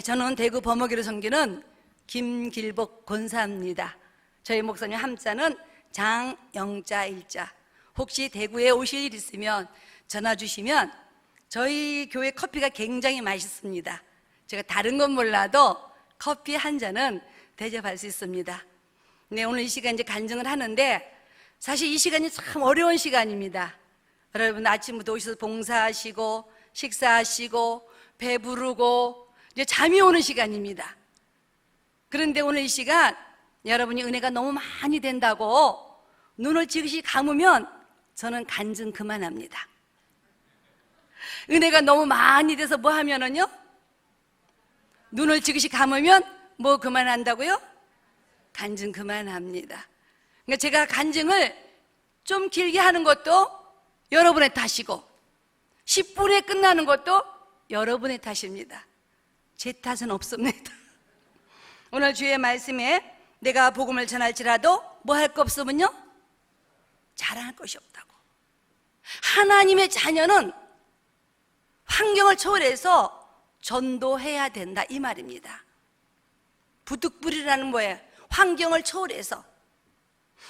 저는 대구 범어교를 섬기는 김길복 권사입니다. 저희 목사님 함자는 장영자 일자. 혹시 대구에 오실 일 있으면 전화 주시면 저희 교회 커피가 굉장히 맛있습니다. 제가 다른 건 몰라도 커피 한 잔은 대접할 수 있습니다. 네, 오늘 이 시간 이제 간증을 하는데 사실 이 시간이 참 어려운 시간입니다. 여러분 아침부터 오셔서 봉사하시고 식사하시고 배부르고 이제 잠이 오는 시간입니다. 그런데 오늘 이 시간 여러분이 은혜가 너무 많이 된다고 눈을 지그시 감으면 저는 간증 그만합니다. 은혜가 너무 많이 돼서 뭐 하면은요? 눈을 지그시 감으면 뭐 그만한다고요? 간증 그만합니다. 그러니까 제가 간증을 좀 길게 하는 것도 여러분의 탓이고 10분에 끝나는 것도 여러분의 탓입니다. 제 탓은 없습니다. 오늘 주의 말씀에 내가 복음을 전할지라도 뭐 할 거 없으면요? 자랑할 것이 없다고. 하나님의 자녀는 환경을 초월해서 전도해야 된다 이 말입니다. 부득불이라는 뭐예요? 환경을 초월해서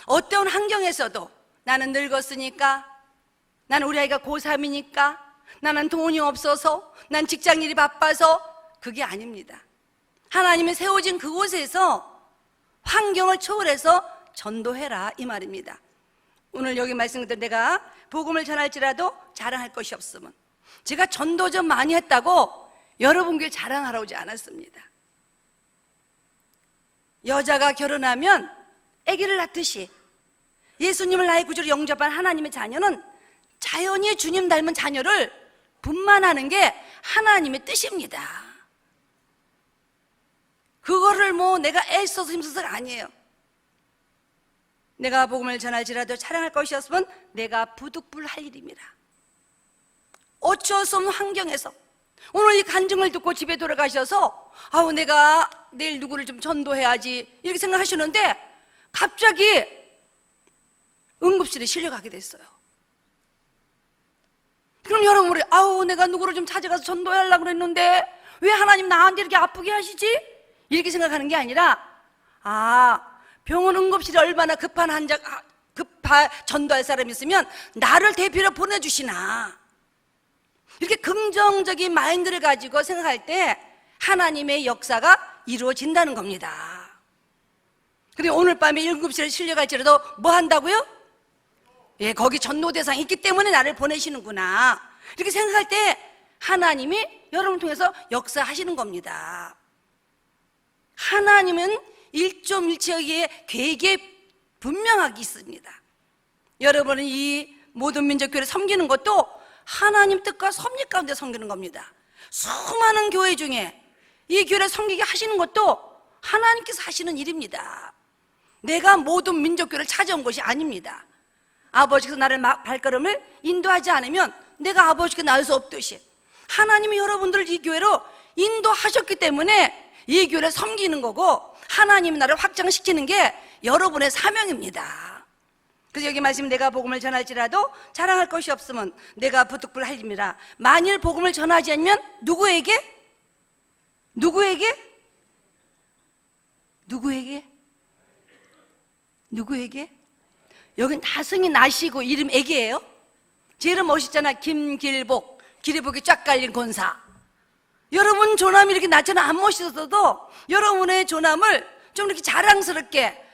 어떤 환경에서도 나는 늙었으니까, 나는 우리 아이가 고3이니까, 나는 돈이 없어서, 난 직장일이 바빠서, 그게 아닙니다. 하나님이 세워진 그곳에서 환경을 초월해서 전도해라 이 말입니다. 오늘 여기 말씀 그대로 내가 복음을 전할지라도 자랑할 것이 없으면, 제가 전도 좀 많이 했다고 여러분 교회 자랑하러 오지 않았습니다. 여자가 결혼하면 아기를 낳듯이 예수님을 나의 구주로 영접한 하나님의 자녀는 자연히 주님 닮은 자녀를 분만하는 게 하나님의 뜻입니다. 그거를 뭐 내가 애써서 힘써서가 아니에요. 내가 복음을 전할지라도 자랑할 것이 없으면 내가 부득불할 일입니다. 어쩔 수 없는 환경에서 오늘 이 간증을 듣고 집에 돌아가셔서 아우 내가 내일 누구를 좀 전도해야지 이렇게 생각하시는데 갑자기 응급실에 실려가게 됐어요. 그럼 여러분 아우 내가 누구를 좀 찾아가서 전도하려고 그랬는데 왜 하나님 나한테 이렇게 아프게 하시지? 이렇게 생각하는 게 아니라 병원 응급실에 얼마나 급한 환자 전도할 사람이 있으면 나를 대표로 보내주시나, 이렇게 긍정적인 마인드를 가지고 생각할 때 하나님의 역사가 이루어진다는 겁니다. 그리고 오늘 밤에 응급실에 실려갈지라도 뭐 한다고요? 거기 전도 대상이 있기 때문에 나를 보내시는구나, 이렇게 생각할 때 하나님이 여러분을 통해서 역사하시는 겁니다. 하나님은 일점일체의 계획이 분명하게 있습니다. 여러분은 이 모든 민족교회를 섬기는 것도 하나님 뜻과 섭리 가운데 섬기는 겁니다. 수많은 교회 중에 이 교회를 섬기게 하시는 것도 하나님께서 하시는 일입니다. 내가 모든 민족교회를 찾아온 것이 아닙니다. 아버지께서 나를 발걸음을 인도하지 않으면 내가 아버지께 나을 수 없듯이 하나님이 여러분들을 이 교회로 인도하셨기 때문에 이 교회를 섬기는 거고 하나님이 나를 확장시키는 게 여러분의 사명입니다. 그래서 여기 말씀 내가 복음을 전할지라도 자랑할 것이 없으면 내가 부득불할 일이라. 만일 복음을 전하지 않으면 누구에게? 여긴 다 승이 나시고 이름 애기예요. 제 이름 멋있잖아. 김길복. 길이복이 쫙 깔린 권사. 여러분 조남이 이렇게 낮잖아. 안 멋있어도 여러분의 조남을 좀 이렇게 자랑스럽게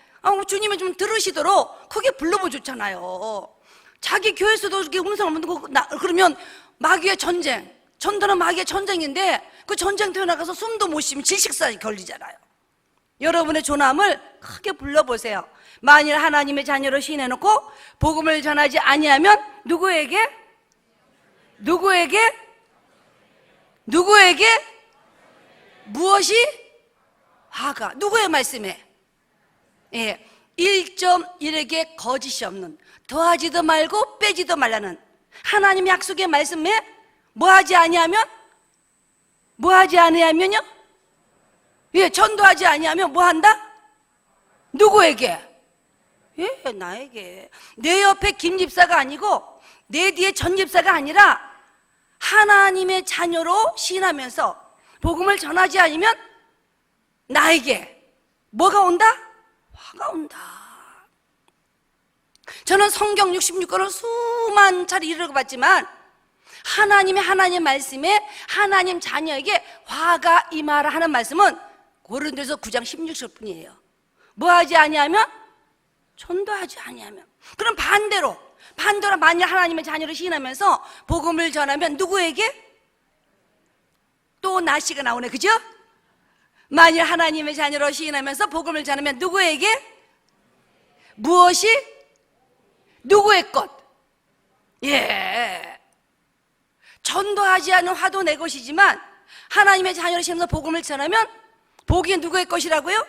주님이 좀 들으시도록 크게 불러보 좋잖아요. 자기 교회에서도 이렇게 음성을 묻고 그러면 마귀의 전쟁, 전도는 마귀의 전쟁인데 그 전쟁터에 나가서 숨도 못 쉬면 질식사에 걸리잖아요. 여러분의 조남을 크게 불러보세요. 만일 하나님의 자녀로 시인해놓고 복음을 전하지 아니하면 누구에게? 무엇이? 화가. 누구의 말씀에? 1.1에게 거짓이 없는, 더하지도 말고 빼지도 말라는 하나님의 약속의 말씀에 뭐하지 아니하면? 전도하지 아니하면 뭐한다? 누구에게? 나에게. 내 옆에 김 집사가 아니고 내 뒤에 전 집사가 아니라 하나님의 자녀로 시인하면서 복음을 전하지 않으면 나에게 뭐가 온다? 화가 온다. 저는 성경 66권을 수만 차례 읽어봤지만 하나님의 말씀에 하나님 자녀에게 화가 임하라 하는 말씀은 고린도서 9장 16절 뿐이에요. 뭐 하지 아니하면? 전도하지 아니하면. 그럼 반대로 만일 하나님의 자녀를 시인하면서 복음을 전하면 누구에게? 또 나씨가 나오네, 그죠? 만일 하나님의 자녀로 시인하면서 복음을 전하면 누구에게? 무엇이? 누구의 것? 예. 전도하지 않은 화도 내 것이지만 하나님의 자녀를 시면서 복음을 전하면 복이 누구의 것이라고요?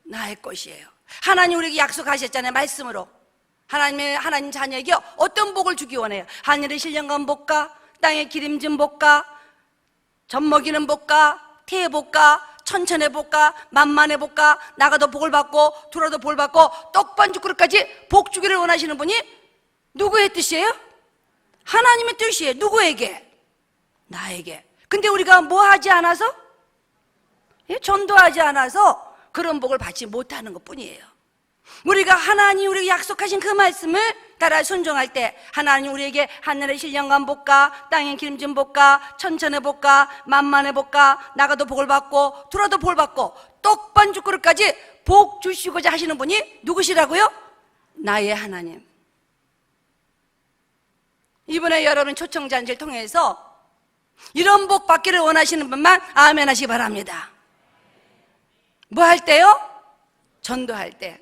나의 것이에요. 하나님 우리에게 약속하셨잖아요, 말씀으로. 하나님 자녀에게 어떤 복을 주기 원해요? 하늘의 신령한 복과 땅의 기름진 복과 젖 먹이는 복과 태의 복과 천천의 복과 만만의 복과 나가도 복을 받고 들어도 복을 받고 떡반죽그릇까지 복 주기를 원하시는 분이 누구의 뜻이에요? 하나님의 뜻이에요. 누구에게? 나에게. 근데 우리가 뭐 하지 않아서? 전도하지 않아서 그런 복을 받지 못하는 것 뿐이에요. 우리가 하나님 우리에게 약속하신 그 말씀을 따라 순종할 때 하나님 우리에게 하늘의 신령한 복과 땅의 기름진 복과 천천의 복과 만만의 복과 나가도 복을 받고 들어도 복을 받고 떡반죽 그릇까지 복 주시고자 하시는 분이 누구시라고요? 나의 하나님. 이번에 여러분 초청잔치를 통해서 이런 복 받기를 원하시는 분만 아멘 하시기 바랍니다. 뭐 할 때요? 전도할 때.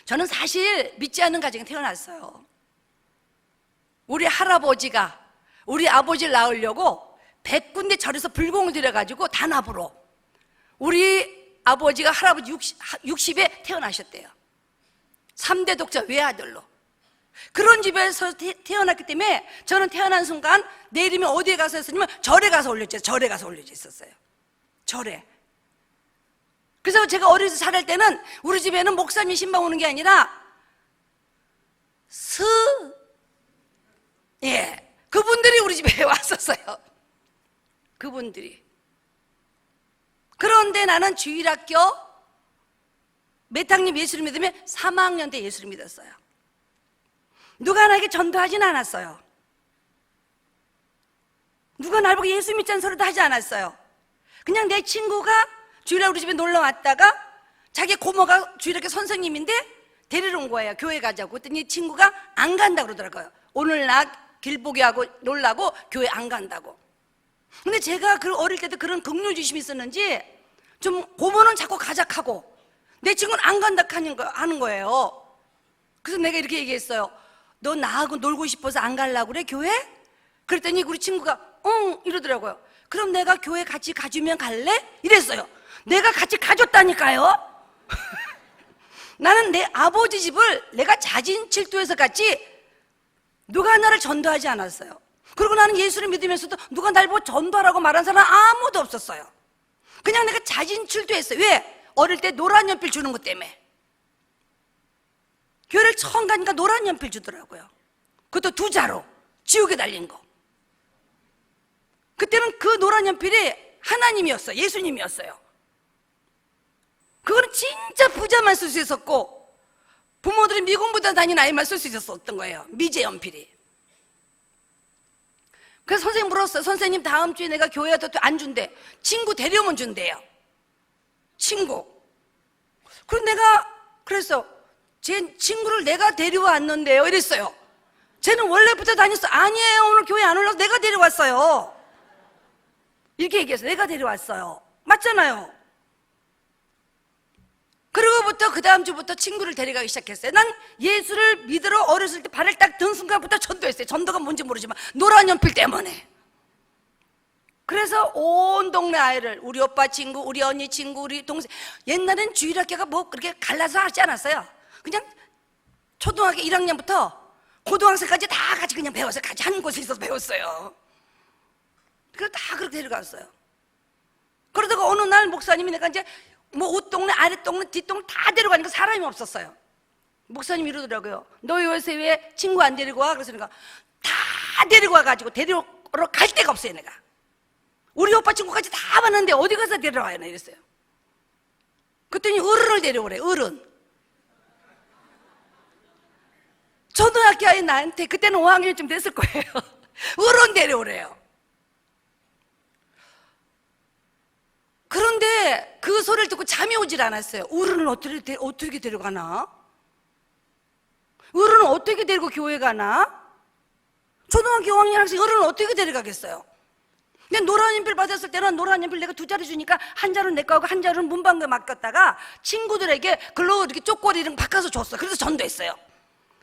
저는 사실 믿지 않는 가정에 태어났어요. 우리 할아버지가 우리 아버지를 낳으려고 100군데 절에서 불공을 들여가지고 단합으로 우리 아버지가 할아버지 60에 태어나셨대요. 3대 독자 외아들로. 그런 집에서 태어났기 때문에 저는 태어난 순간 내 이름이 어디에 가서 했었냐면 절에 가서 올려져 있었어요. 절에. 그래서 제가 어려서 자랄 때는 우리 집에는 목사님이 신방 오는 게 아니라 그분들이 우리 집에 왔었어요. 그분들이. 그런데 나는 주일학교 몇 학년 예수를 믿으면 3학년 때 예수를 믿었어요. 누가 나에게 전도하진 않았어요. 누가 날 보고 예수 믿자는 소리도 하지 않았어요. 그냥 내 친구가 주일에 우리 집에 놀러 왔다가 자기 고모가 주일학교 선생님인데 데리러 온 거예요. 교회 가자고. 그랬더니 친구가 안 간다고 그러더라고요. 오늘 나 길보기 하고 놀라고 교회 안 간다고. 근데 제가 그 어릴 때도 그런 긍휼주심이 있었는지 좀 고모는 자꾸 가자하고 내 친구는 안 간다 하는 거예요. 그래서 내가 이렇게 얘기했어요. 너 나하고 놀고 싶어서 안 가려고 그래 교회? 그랬더니 우리 친구가 응 이러더라고요. 그럼 내가 교회 같이 가주면 갈래? 이랬어요. 내가 같이 가줬다니까요. 나는 내 아버지 집을 내가 자진칠도해서 갔지 누가 나를 전도하지 않았어요. 그리고 나는 예수를 믿으면서도 누가 날 보고 전도하라고 말한 사람 아무도 없었어요. 그냥 내가 자진칠도했어요. 왜? 어릴 때 노란 연필 주는 것 때문에. 교회를 처음 가니까 노란 연필 주더라고요. 그것도 2자로 지옥에 달린 거. 그때는 그 노란 연필이 하나님이었어요. 예수님이었어요. 그거는 진짜 부자만 쓸 수 있었고 부모들이 미군부대 다니는 아이만 쓸 수 있었던 거예요. 미제 연필이. 그래서 선생님 물었어요. 선생님 다음 주에 내가 교회 와도 안 준대. 친구 데려오면 준대요. 친구. 그럼 내가 그랬어. 제 친구를 내가 데려왔는데요 이랬어요. 쟤는 원래부터 다녔어. 아니에요 오늘 교회 안 올라서 내가 데려왔어요. 이렇게 얘기했어요. 내가 데려왔어요. 맞잖아요. 그리고부터 그 다음 주부터 친구를 데려가기 시작했어요. 난 예수를 믿으러 어렸을 때 발을 딱 든 순간부터 전도했어요. 전도가 뭔지 모르지만 노란 연필 때문에. 그래서 온 동네 아이를 우리 오빠 친구, 우리 언니 친구, 우리 동생. 옛날엔 주일학교가 뭐 그렇게 갈라서 하지 않았어요. 그냥 초등학교 1학년부터 고등학생까지 다 같이 그냥 배웠어요. 같이 한 곳에 있어서 배웠어요. 그래서 다 그렇게 데려갔어요. 그러다가 어느 날 목사님이 내가 이제 뭐 옷동네, 아랫동네, 뒷동네 다 데려가니까 사람이 없었어요. 목사님이 이러더라고요. 너 요새 왜 친구 안 데리고 와? 그래서 내가 다 데리고 와가지고 데리러 갈 데가 없어요. 내가 우리 오빠 친구까지 다 봤는데 어디 가서 데려와요? 이랬어요. 그랬더니 어른을 데려오래. 어른. 초등학교 아이 나한테 그때는 5학년쯤 됐을 거예요. 어른 데려오래요. 그런데 그 소리를 듣고 잠이 오질 않았어요. 어른을 어떻게 데려가나? 어른을 어떻게 데리고 교회 가나? 초등학교 5학년 학생 어른을 어떻게 데려가겠어요? 근데 노란 연필 받았을 때는 노란 연필 내가 2자리 주니까 한 자루는 내 거하고 한 자루는 문방구에 맡겼다가 친구들에게 글로 이렇게 쪽꼬리를 바꿔서 줬어요. 그래서 전도했어요.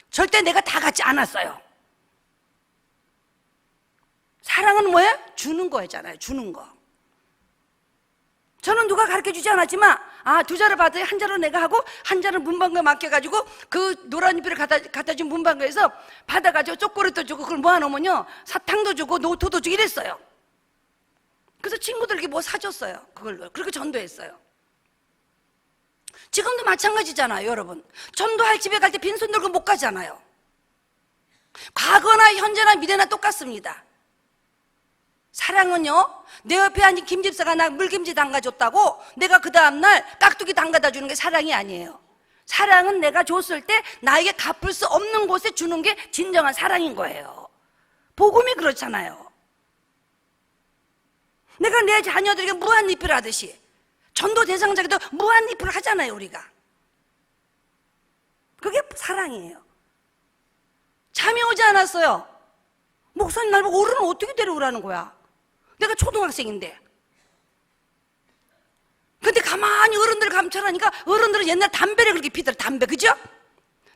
절대 내가 다 갖지 않았어요. 사랑은 뭐예요? 주는 거였잖아요. 주는 거. 저는 누가 가르쳐주지 않았지만 2자루 받아야 한 자루 내가 하고 한 자루 문방구에 맡겨가지고 그 노란 연필을 갖다 준 문방구에서 받아가지고 쪽꼬리도 주고 그걸 모아놓으면요 사탕도 주고 노트도 주고 이랬어요. 그래서 친구들에게 뭐 사줬어요. 그걸로 그렇게 전도했어요. 지금도 마찬가지잖아요. 여러분 전도할 집에 갈 때 빈손 들고 못 가잖아요. 과거나 현재나 미래나 똑같습니다. 사랑은요 내 옆에 앉은 김집사가 나 물김치 담가줬다고 내가 그 다음날 깍두기 담가다 주는 게 사랑이 아니에요. 사랑은 내가 줬을 때 나에게 갚을 수 없는 곳에 주는 게 진정한 사랑인 거예요. 복음이 그렇잖아요. 내가 내 자녀들에게 무한리필 하듯이 전도 대상자에게도 무한리필을 하잖아요. 우리가 그게 사랑이에요. 잠이 오지 않았어요. 목사님 날 보고 어른을 어떻게 데려오라는 거야? 내가 초등학생인데. 근데 가만히 어른들을 감찰하니까 어른들은 옛날 담배를 그렇게 피더라. 담배, 그죠?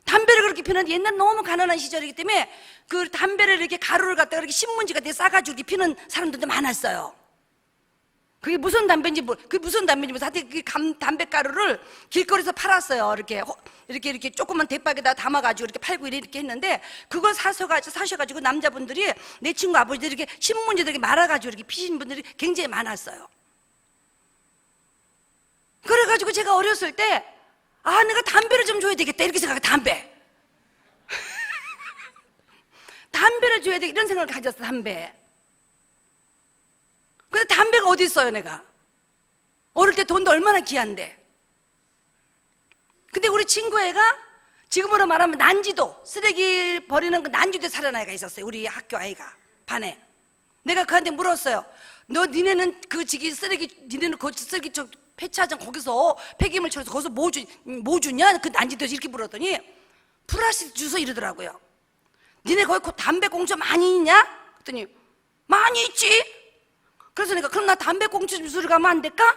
담배를 그렇게 피는데 옛날 너무 가난한 시절이기 때문에 그 담배를 이렇게 가루를 갖다가 이렇게 신문지 같은 데 싸가지고 이렇게 피는 사람들도 많았어요. 그게 무슨 담배인지 하여튼 그 담배 가루를 길거리에서 팔았어요. 이렇게 조그만 대박에다 담아가지고 이렇게 팔고 이렇게 했는데 그걸 사셔가지고 남자분들이 내 친구 아버지들이 이렇게 신문지들 이렇게 말아가지고 이렇게 피신 분들이 굉장히 많았어요. 그래가지고 제가 어렸을 때 내가 담배를 좀 줘야 되겠다 이렇게 생각해. 담배를 줘야 되겠다 이런 생각을 가졌어. 담배. 근데 담배가 어디 있어요? 내가 어릴 때 돈도 얼마나 귀한데. 근데 우리 친구 애가 지금으로 말하면 난지도 쓰레기 버리는 그 난지도에 사는 아이가 있었어요. 우리 학교 아이가 반에. 내가 그한테 물었어요. 니네는 그 쓰레기통 폐차장 거기서 폐기물 처리해서 거기서 뭐 주냐? 그 난지도에서 이렇게 물었더니 플라스틱 주소 이러더라고요. 니네 거기 담배 공처 많이 있냐? 그랬더니 많이 있지. 그래서 내가 그럼 나 담배 공처 주소를 가면 안 될까?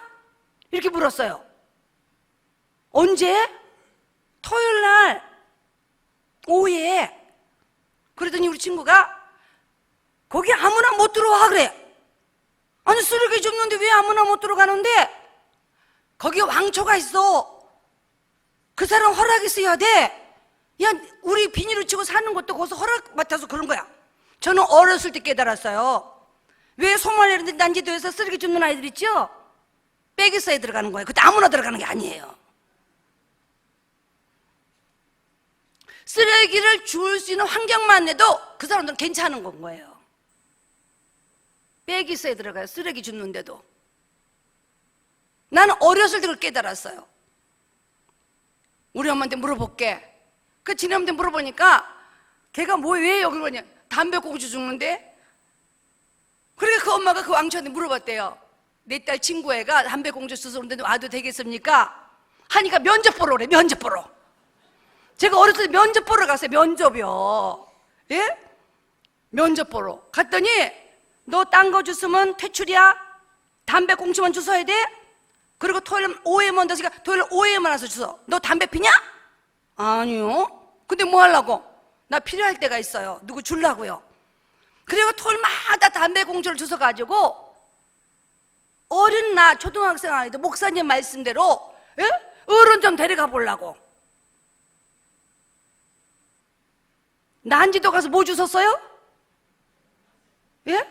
이렇게 물었어요. 언제? 토요일 날 오후에. 그러더니 우리 친구가 거기 아무나 못 들어와 그래. 아니 쓰레기 줍는데 왜 아무나 못 들어가는데? 거기 왕초가 있어. 그 사람 허락 있어야 돼. 야 우리 비닐을 치고 사는 것도 거기서 허락 맡아서 그런 거야. 저는 어렸을 때 깨달았어요. 왜 소말레 난지도에서 쓰레기 줍는 아이들 있죠? 백이 써야 들어가는 거예요. 그때 아무나 들어가는 게 아니에요. 쓰레기를 줄 수 있는 환경만 해도 그 사람들은 괜찮은 건 거예요. 백이 써야 들어가요. 쓰레기 줍는데도. 나는 어렸을 때 그걸 깨달았어요. 우리 엄마한테 물어볼게. 그 지네 엄마한테 물어보니까 걔가 왜 여기 오냐? 담배 꽁초 줍는데? 그러니까 그 엄마가 그 왕초한테 물어봤대요. 내 딸 친구 애가 담배 공주 주소는데 와도 되겠습니까? 하니까 면접 보러 오래. 면접 보러. 제가 어렸을 때 면접 보러 갔어요. 면접이요. 예? 면접 보러 갔더니 너 딴 거 주스면 퇴출이야. 담배 공주만 주워야 돼. 그리고 토요일 오후에만 왔으니까 토요일 오후에만 와서 주워. 너 담배 피냐? 아니요. 근데 뭐 하려고? 나 필요할 때가 있어요. 누구 주려고요. 그리고 토요일마다 담배 공주를 주워가지고 어린 나 초등학생 아이도 목사님 말씀대로 어른 좀 데려가 보려고. 난지도 가서 뭐 주웠어요? 예?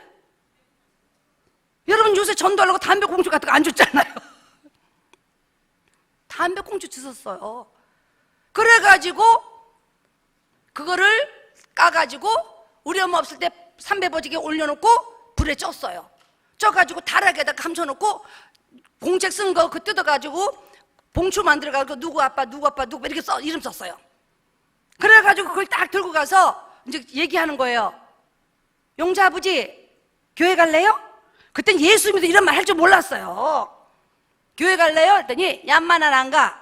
여러분 요새 전도하려고 담배 공주 같은 거 안 줬잖아요. 담배 공주 주웠어요. 그래가지고 그거를 까가지고 우리 엄마 없을 때 삼배버지게 올려놓고 불에 쪘어요. 쪄가지고 다락에다 감춰놓고 공책 쓴 거 그 뜯어가지고 봉투 만들어가지고 누구 아빠 이렇게 이름 썼어요. 그래가지고 그걸 딱 들고 가서 이제 얘기하는 거예요. 용자 아버지 교회 갈래요? 그땐 예수 믿어 이런 말 할 줄 몰랐어요. 교회 갈래요? 했더니 얌마나 안 가.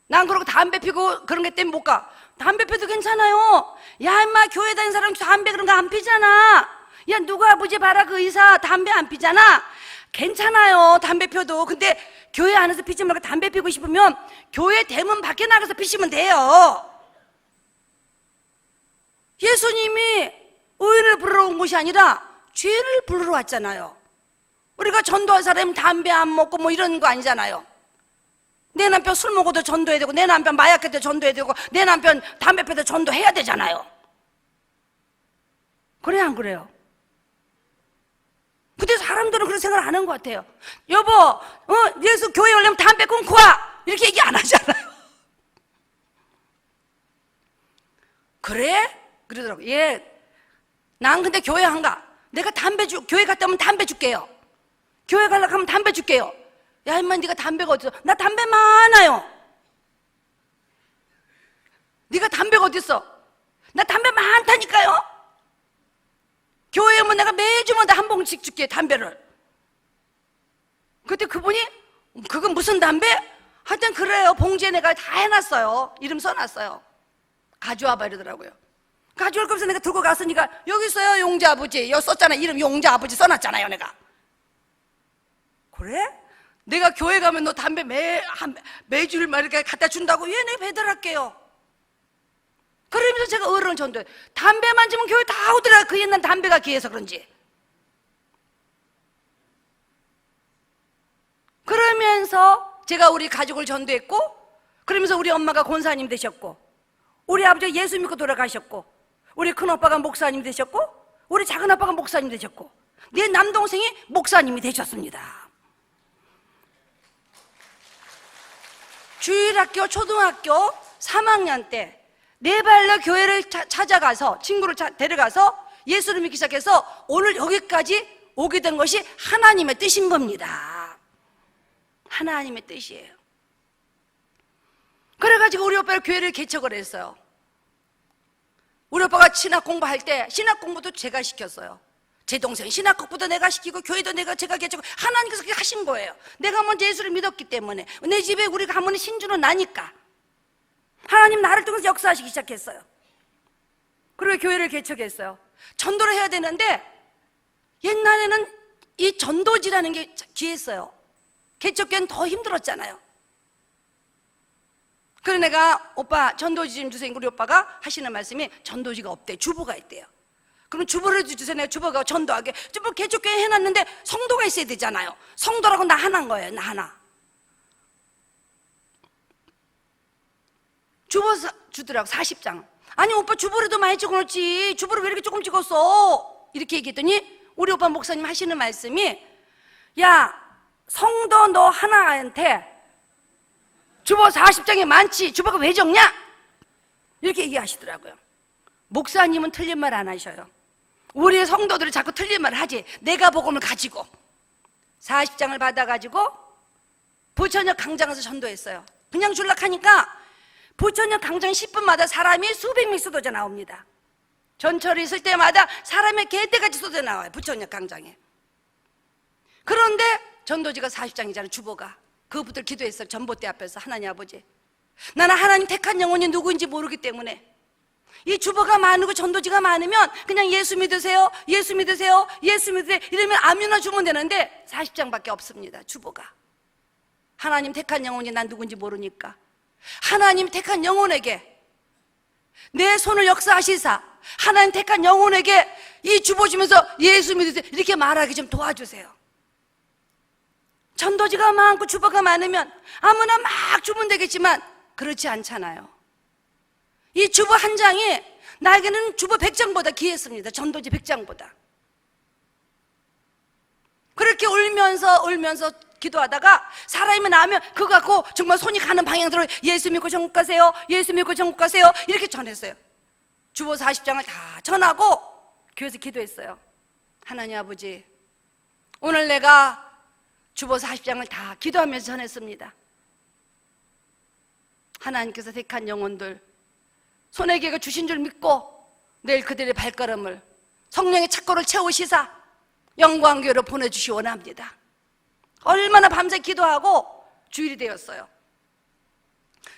난 그러고 담배 피고 그런 게 때문에 못 가. 담배 피도 괜찮아요. 야 임마 교회 다니는 사람 담배 그런 거 안 피잖아. 야 누가 아버지 봐라 그 의사 담배 안 피잖아. 괜찮아요 담배 펴도. 근데 교회 안에서 피지 말고 담배 피고 싶으면 교회 대문 밖에 나가서 피시면 돼요. 예수님이 의인을 부르러 온 것이 아니라 죄를 부르러 왔잖아요. 우리가 전도할 사람은 담배 안 먹고 뭐 이런 거 아니잖아요. 내 남편 술 먹어도 전도해야 되고, 내 남편 마약해도 전도해야 되고, 내 남편 담배 피워도 전도해야 되잖아요. 그래 안 그래요? 근데 사람들은 그런 생각을 안 하는 것 같아요. 여보, 예수 교회 오려면 담배 끊고 와! 이렇게 얘기 안 하잖아요. 그래? 그러더라고. 예. 난 근데 교회 안 가. 내가 교회 갔다 오면 담배 줄게요. 교회 가려고 하면 담배 줄게요. 야, 임마, 네가 담배가 어딨어? 나 담배 많아요. 네가 담배가 어딨어? 나 담배 많다니까요. 교회에 오면 내가 매주마다 한 봉씩 줄게, 담배를. 그때 그분이 그건 무슨 담배? 하여튼 그래요. 봉지에 내가 다 해놨어요. 이름 써놨어요. 가져와봐 이러더라고요. 가져올 거면서 내가 들고 갔으니까 여기 있어요 용자 아버지. 여기 썼잖아. 이름 용자 아버지 써놨잖아요 내가. 그래? 내가 교회 가면 너 담배 매주를 막 이렇게 갖다 준다고? 예, 내가 배달할게요. 그러면서 제가 어른을 전도해. 담배 만지면 교회 다 오더라. 그 옛날 담배가 귀해서 그런지. 그러면서 제가 우리 가족을 전도했고, 그러면서 우리 엄마가 권사님 되셨고, 우리 아버지가 예수 믿고 돌아가셨고, 우리 큰오빠가 목사님 되셨고, 우리 작은아빠가 목사님 되셨고, 내 남동생이 목사님이 되셨습니다. 주일학교 초등학교 3학년 때 네 발로 교회를 찾아가서 친구를 데려가서 예수를 믿기 시작해서 오늘 여기까지 오게 된 것이 하나님의 뜻인 겁니다. 하나님의 뜻이에요. 그래가지고 우리 오빠를 교회를 개척을 했어요. 우리 오빠가 신학 공부할 때 신학 공부도 제가 시켰어요. 제 동생 신학 공부도 내가 시키고 교회도 제가 개척을. 하나님께서 그렇게 하신 거예요. 내가 먼저 예수를 믿었기 때문에. 내 집에 우리 가문의 신주는 나니까 하나님 나를 통해서 역사하시기 시작했어요. 그리고 교회를 개척했어요. 전도를 해야 되는데 옛날에는 이 전도지라는 게 귀했어요. 개척교회는 더 힘들었잖아요. 그래서 내가 오빠 전도지 좀 주세요. 우리 오빠가 하시는 말씀이 전도지가 없대. 주보가 있대요. 그럼 주보를 주세요. 내가 주보가 전도하게. 주보 개척교회 해놨는데 성도가 있어야 되잖아요. 성도라고 나 하나인 거예요. 나 하나. 주보 주더라고. 40장. 아니 오빠 주보라도 많이 찍어놓지. 주보를 왜 이렇게 조금 찍었어? 이렇게 얘기했더니 우리 오빠 목사님 하시는 말씀이, 야 성도 너 하나한테 주보 40장이 많지 주보가 왜 적냐? 이렇게 얘기하시더라고요. 목사님은 틀린 말 안 하셔요. 우리 성도들이 자꾸 틀린 말을 하지. 내가 복음을 가지고 40장을 받아가지고 부천역 강장에서 전도했어요. 그냥 줄락하니까 부천역 강장 10분마다 사람이 수백 명 쏟아져 나옵니다. 전철이 있을 때마다 사람의 개떼같이 쏟아져 나와요. 부천역 강장에. 그런데 전도지가 40장이잖아요. 주보가. 그것부터 기도했어요. 전봇대 앞에서. 하나님 아버지, 나는 하나님 택한 영혼이 누구인지 모르기 때문에 이 주보가 많고 전도지가 많으면 그냥 예수 믿으세요, 예수 믿으세요, 예수 믿으세요 이러면 아무나 주면 되는데 40장밖에 없습니다. 주보가. 하나님 택한 영혼이 난 누군지 모르니까 하나님 택한 영혼에게 내 손을 역사하시사 하나님 택한 영혼에게 이 주보 주면서 예수 믿으세요 이렇게 말하기 좀 도와주세요. 전도지가 많고 주보가 많으면 아무나 막 주면 되겠지만 그렇지 않잖아요. 이 주보 한 장이 나에게는 주보 100장보다 귀했습니다. 전도지 100장보다. 그렇게 울면서 기도하다가 사람이 나오면 그거 갖고 정말 손이 가는 방향대로 예수 믿고 천국 가세요, 예수 믿고 천국 가세요 이렇게 전했어요. 주보 40장을 다 전하고 교회에서 기도했어요. 하나님 아버지, 오늘 내가 주보 40장을 다 기도하면서 전했습니다. 하나님께서 택한 영혼들, 손에 개가 주신 줄 믿고 내일 그들의 발걸음을 성령의 착고를 채우시사 영광교회로 보내주시 원합니다. 얼마나 밤새 기도하고 주일이 되었어요.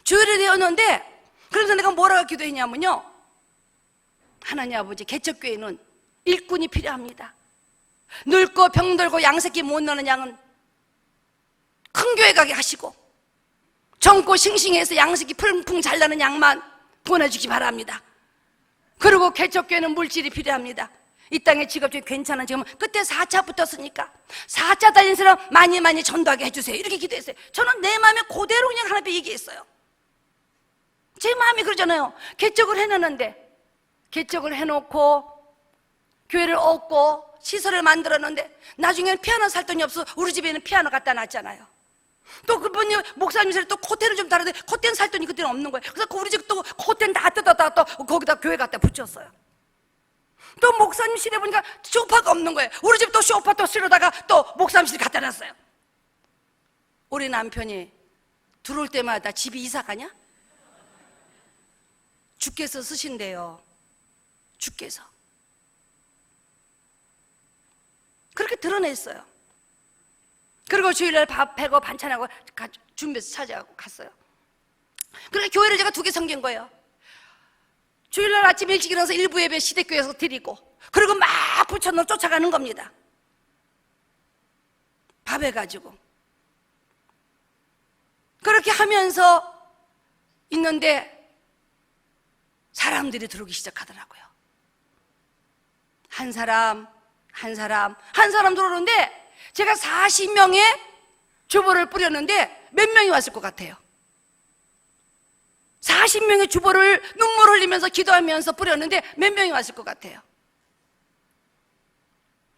주일이 되었는데, 그래서 내가 뭐라고 기도했냐면요, 하나님 아버지, 개척교회는 일꾼이 필요합니다. 늙고 병들고 양새끼 못 나는 양은 큰 교회 가게 하시고, 젊고 싱싱해서 양새끼 풍풍 잘 나는 양만 보내주기 바랍니다. 그리고 개척교회는 물질이 필요합니다. 이 땅에 직업 중에 괜찮은, 지금 그때 4차 붙었으니까 4차 다닌 사람 많이 많이 전도하게 해주세요. 이렇게 기도했어요. 저는 내 마음에 그대로 그냥 하나님께 얘기했어요. 제 마음이 그러잖아요. 개척을 해놨는데, 개척을 해놓고 교회를 얻고 시설을 만들었는데 나중에는 피아노 살 돈이 없어 우리 집에는 피아노 갖다 놨잖아요. 또 그분이 목사님들 또 코텐을 좀 달았는데 코텐 살 돈이 그때는 없는 거예요. 그래서 우리 집 또 코텐 다 뜯었다가 또 거기다 교회 갖다 붙였어요. 또 목사님실에 보니까 쇼파가 없는 거예요. 우리 집 또 쇼파 또 실어다가 또 목사님실 갖다 놨어요. 우리 남편이 들어올 때마다 집이 이사 가냐? 주께서 쓰신대요. 주께서 그렇게 드러냈어요. 그리고 주일날 밥 배고 반찬하고 준비해서 찾아가고 갔어요. 그러니까 교회를 제가 2개 섬긴 거예요. 주일날 아침 일찍 일어나서 일부 예배 시대교회에서 드리고, 그리고 막 부천으로 쫓아가는 겁니다. 밥 해가지고. 그렇게 하면서 있는데 사람들이 들어오기 시작하더라고요. 한 사람 들어오는데 제가 40명의 주보를 뿌렸는데 몇 명이 왔을 것 같아요? 40명의 주보를 눈물 흘리면서 기도하면서 뿌렸는데 몇 명이 왔을 것 같아요?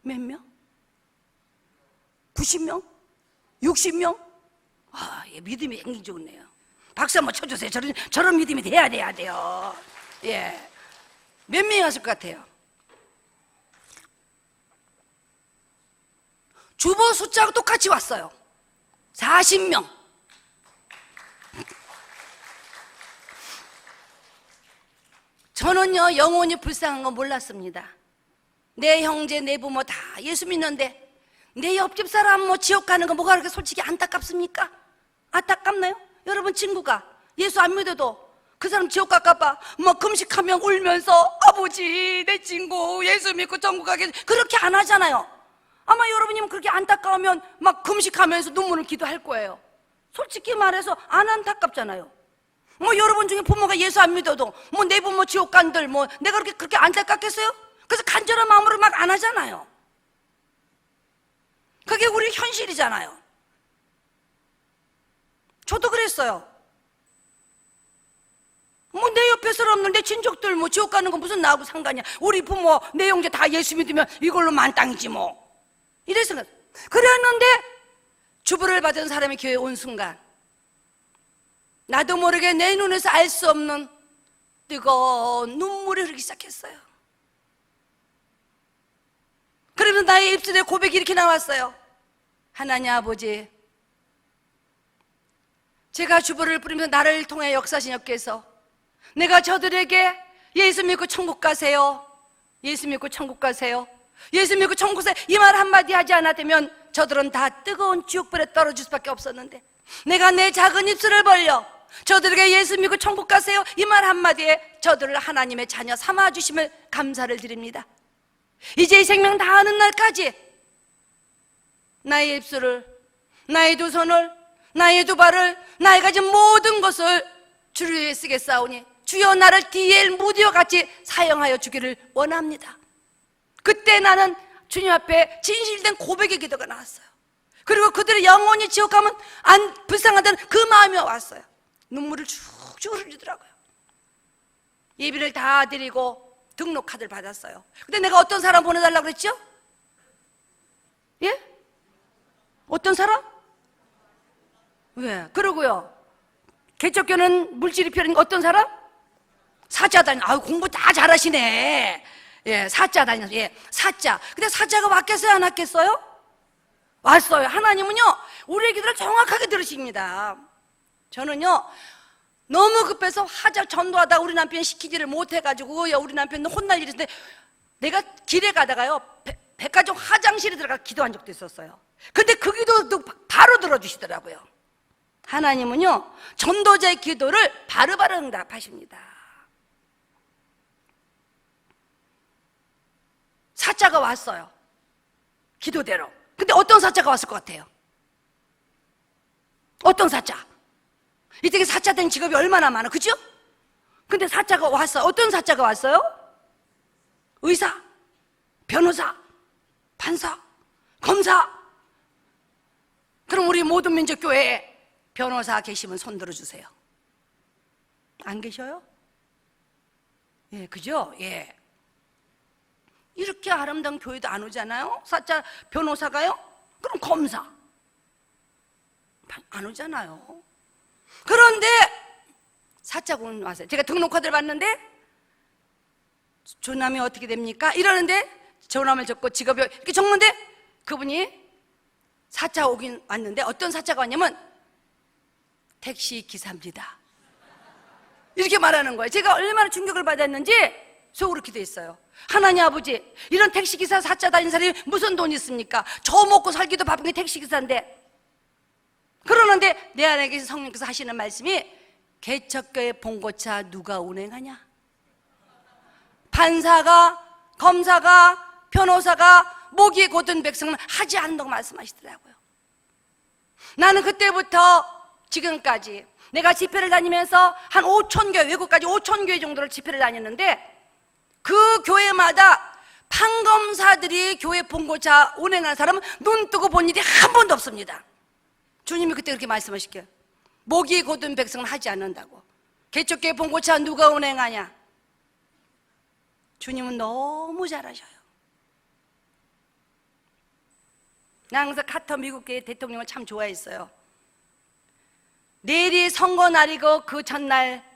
몇 명? 90명? 60명? 아, 예, 믿음이 굉장히 좋네요. 박수 한번 쳐주세요. 저런 믿음이 돼야 돼요. 예. 몇 명이 왔을 것 같아요? 주보 숫자하고 똑같이 왔어요. 40명. 저는요, 영혼이 불쌍한 거 몰랐습니다. 내 형제, 내 부모 다 예수 믿는데 내 옆집 사람 뭐 지옥 가는 거 뭐가 그렇게 솔직히 안타깝습니까? 안타깝나요? 여러분, 친구가 예수 안 믿어도 그 사람 지옥 갈까봐 뭐 금식하면 울면서 아버지 내 친구 예수 믿고 천국 가게, 그렇게 안 하잖아요. 아마 여러분이면 그렇게 안타까우면 막 금식하면서 눈물을 기도할 거예요. 솔직히 말해서 안 안타깝잖아요. 뭐 여러분 중에 부모가 예수 안 믿어도 뭐 내 부모 지옥 간들 뭐 내가 그렇게 안타깝겠어요? 그래서 간절한 마음으로 막 안 하잖아요. 그게 우리 현실이잖아요. 저도 그랬어요. 뭐 내 옆에 사람 없는 내 친족들 뭐 지옥 가는 건 무슨 나하고 상관이야. 우리 부모 내 형제 다 예수 믿으면 이걸로 만땅이지 뭐. 이래서 그랬는데 주부를 받은 사람이 교회에 온 순간 나도 모르게 내 눈에서 알 수 없는 뜨거운 눈물이 흐르기 시작했어요. 그러면 나의 입술에 고백이 이렇게 나왔어요. 하나님 아버지, 제가 주보를 뿌리면서 나를 통해 역사하신 여께서 내가 저들에게 예수 믿고 천국 가세요, 예수 믿고 천국 가세요, 예수 믿고 천국 가세요 이 말 한마디 하지 않았다면 저들은 다 뜨거운 지옥불에 떨어질 수밖에 없었는데 내가 내 작은 입술을 벌려 저들에게 예수 믿고 천국 가세요 이 말 한마디에 저들을 하나님의 자녀 삼아주심을 감사를 드립니다. 이제 이 생명 다하는 날까지 나의 입술을, 나의 두 손을, 나의 두 발을, 나의 가진 모든 것을 주를 위해 쓰겠사오니 주여 나를 D.L. 무디와 같이 사용하여 주기를 원합니다. 그때 나는 주님 앞에 진실된 고백의 기도가 나왔어요. 그리고 그들의 영혼이 지옥 가면 안 불쌍하다는 그 마음이 왔어요. 눈물을 쭉쭉 흘리더라고요. 예비를 다 드리고 등록 카드를 받았어요. 근데 내가 어떤 사람 보내달라고 그랬죠? 예? 어떤 사람? 왜? 그러고요, 개척교는 물질이 필요한 어떤 사람? 사자단. 아유, 공부 다 잘하시네. 예, 사자 다녔어요. 예, 사자. 근데 사자가 왔겠어요? 안 왔겠어요? 왔어요. 하나님은요, 우리의 기도를 정확하게 들으십니다. 저는요, 너무 급해서 화자 전도하다 우리 남편이 시키지를 못해가지고 우리 남편 혼날 일이 있는데 내가 길에 가다가요, 백화점 화장실에 들어가 기도한 적도 있었어요. 근데 그 기도도 바로 들어주시더라고요. 하나님은요, 전도자의 기도를 바로바로 응답하십니다. 사자가 왔어요. 기도대로. 근데 어떤 사자가 왔을 것 같아요? 어떤 사자? 이때에 사자 된 직업이 얼마나 많아, 그죠? 근데 사자가 왔어요. 어떤 사자가 왔어요? 의사, 변호사, 판사, 검사. 그럼 우리 모든 민족교회에 변호사 계시면 손 들어주세요. 안 계셔요? 예, 그죠? 예. 이렇게 아름다운 교회도 안 오잖아요? 사자 변호사가요? 그럼 검사 안 오잖아요. 그런데 사자군 왔어요. 제가 등록카드를 봤는데 조남이 어떻게 됩니까? 이러는데 조남을 적고 직업이 이렇게 적는데 그분이 사자 오긴 왔는데 어떤 사자가 왔냐면 택시 기사입니다. 이렇게 말하는 거예요. 제가 얼마나 충격을 받았는지 속으로 기도했어요. 하나님 아버지, 이런 택시기사 사자 다니는 사람이 무슨 돈이 있습니까? 저 먹고 살기도 바쁜 게 택시기사인데. 그러는데 내 안에 계신 성령께서 하시는 말씀이 개척교회 봉고차 누가 운행하냐? 판사가, 검사가, 변호사가, 목이 곧은 백성은 하지 않는다고 말씀하시더라고요. 나는 그때부터 지금까지 내가 집회를 다니면서 한 5,000교회, 외국까지 5,000교회 정도를 집회를 다녔는데 그 교회마다 판검사들이 교회 봉고차 운행하는 사람은 눈 뜨고 본 일이 한 번도 없습니다. 주님이 그때 그렇게 말씀하실게요. 목이 곧은 백성은 하지 않는다고. 개척교회 봉고차 누가 운행하냐? 주님은 너무 잘하셔요. 나 항상 카터 미국 교회 대통령을 참 좋아했어요. 내일이 선거 날이고 그 전날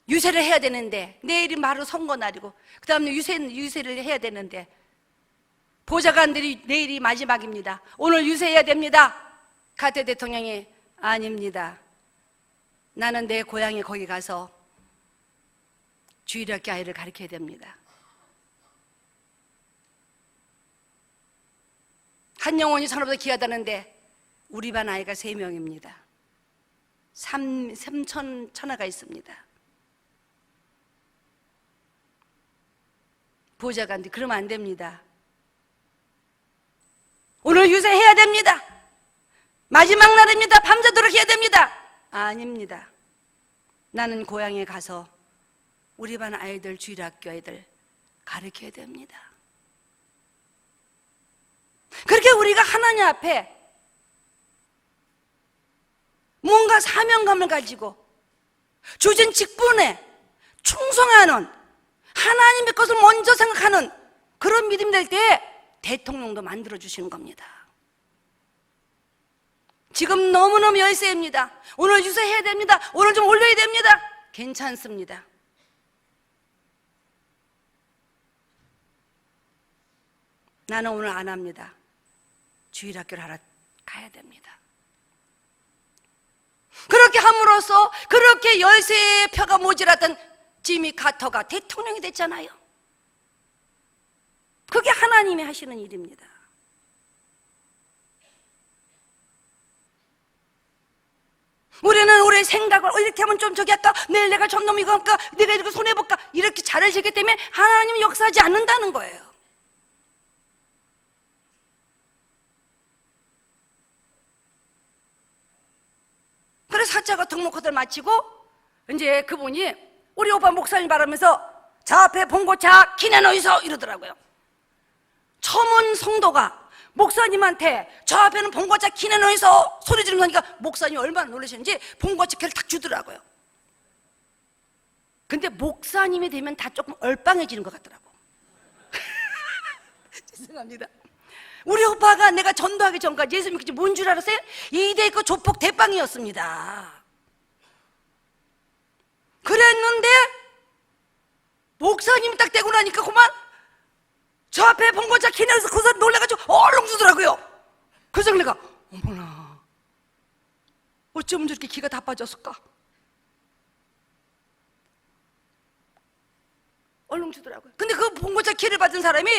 유세를 해야 되는데 내일이 바로 선거 날이고 그 다음에 유세를 해야 되는데 보좌관들이 내일이 마지막입니다. 오늘 유세해야 됩니다. 카터 대통령이 아닙니다. 나는 내 고향에 거기 가서 주일학교 아이를 가르쳐야 됩니다. 한 영혼이 천하보다 귀하다는데 우리 반 아이가 3명입니다. 3천 천하가 있습니다. 보좌관들이 그러면 안 됩니다. 오늘 유세해야 됩니다. 마지막 날입니다. 밤새도록 해야 됩니다. 아닙니다. 나는 고향에 가서 우리 반 아이들, 주일학교 아이들 가르쳐야 됩니다. 그렇게 우리가 하나님 앞에 뭔가 사명감을 가지고 주신 직분에 충성하는 하나님의 것을 먼저 생각하는 그런 믿음이 될 때 대통령도 만들어주시는 겁니다. 지금 너무너무 열세입니다. 오늘 유세해야 됩니다. 오늘 좀 올려야 됩니다. 괜찮습니다. 나는 오늘 안 합니다. 주일학교를 하러 가야 됩니다. 그렇게 함으로써 그렇게 열세의 표가 모자랐던 지미 카터가 대통령이 됐잖아요. 그게 하나님이 하시는 일입니다. 우리는 우리의 생각을 이렇게 하면 좀 저기 할까? 내일 내가 저놈 이거 할까? 내가 이렇게 손해볼까? 이렇게 잘하시기 때문에 하나님이 역사하지 않는다는 거예요. 그래서 사자가 등록카드를 마치고 이제 그분이 우리 오빠 목사님 바라면서 저 앞에 봉고차 키내놓이소 이러더라고요. 처음 성도가 목사님한테 저 앞에는 봉고차 키내놓이소 소리 지르는 거니까 목사님이 얼마나 놀라셨는지 봉고차 키를 탁 주더라고요. 근데 목사님이 되면 다 조금 얼빵해지는 것 같더라고. 죄송합니다. 우리 오빠가 내가 전도하기 전까지 예수 믿기 뭔 줄 알았어요? 이대거 조폭 대빵이었습니다. 그랬는데 목사님이 딱 되고 나니까 그만 저 앞에 봉고차 기내에서 그 사람 놀래가지고 얼렁 주더라고요. 그래서 내가 어머나 어쩌면 저렇게 기가 다 빠졌을까? 얼렁 주더라고요. 근데 그 봉고차 키를 받은 사람이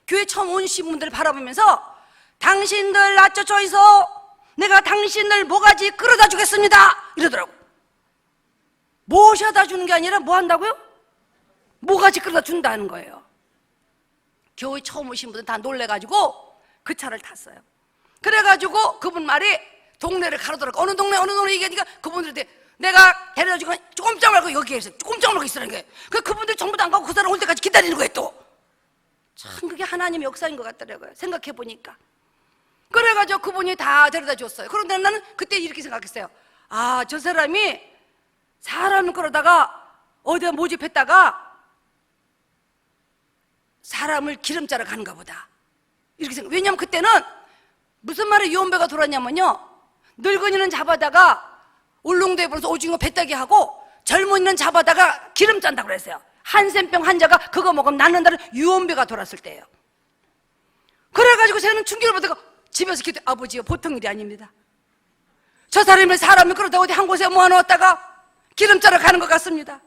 교회 처음 오신 분들을 바라보면서 당신들 낮춰져 있어 내가 당신들 모가지 끌어다 주겠습니다 이러더라고요. 모셔다 주는 게 아니라 뭐 한다고요? 모가지 끌어다 준다는 거예요. 교회 처음 오신 분들 다 놀래가지고 그 차를 탔어요. 그래가지고 그분 말이 동네를 가로더라고. 어느 동네 얘기하니까 그분들한테 내가 데려다주고 꼼짝 말고 여기에서 꼼짝 말고 있으라는 거예요. 그분들 전부 다 안 가고 그 사람 올 때까지 기다리는 거예요. 또 참 그게 하나님의 역사인 것 같더라고요. 생각해보니까. 그래가지고 그분이 다 데려다 줬어요. 그런데 나는 그때 이렇게 생각했어요. 아, 저 사람이 사람을 끌어다가 어디다 모집했다가 사람을 기름자러 가는가 보다 이렇게 생각. 왜냐면 그때는 무슨 말에 유언배가 돌았냐면요, 늙은이는 잡아다가 울릉도에 보내서 오징어 배따기 하고 젊은이는 잡아다가 기름 짠다고 그랬어요. 한센병 환자가 그거 먹으면 낫는다는 유언배가 돌았을 때예요. 그래가지고 저는 충격을 받다가 집에서 기도, 아버지요 보통 일이 아닙니다. 저 사람을 끌어다 어디 한 곳에 모아놓았다가 기름 짜러 가는 것 같습니다.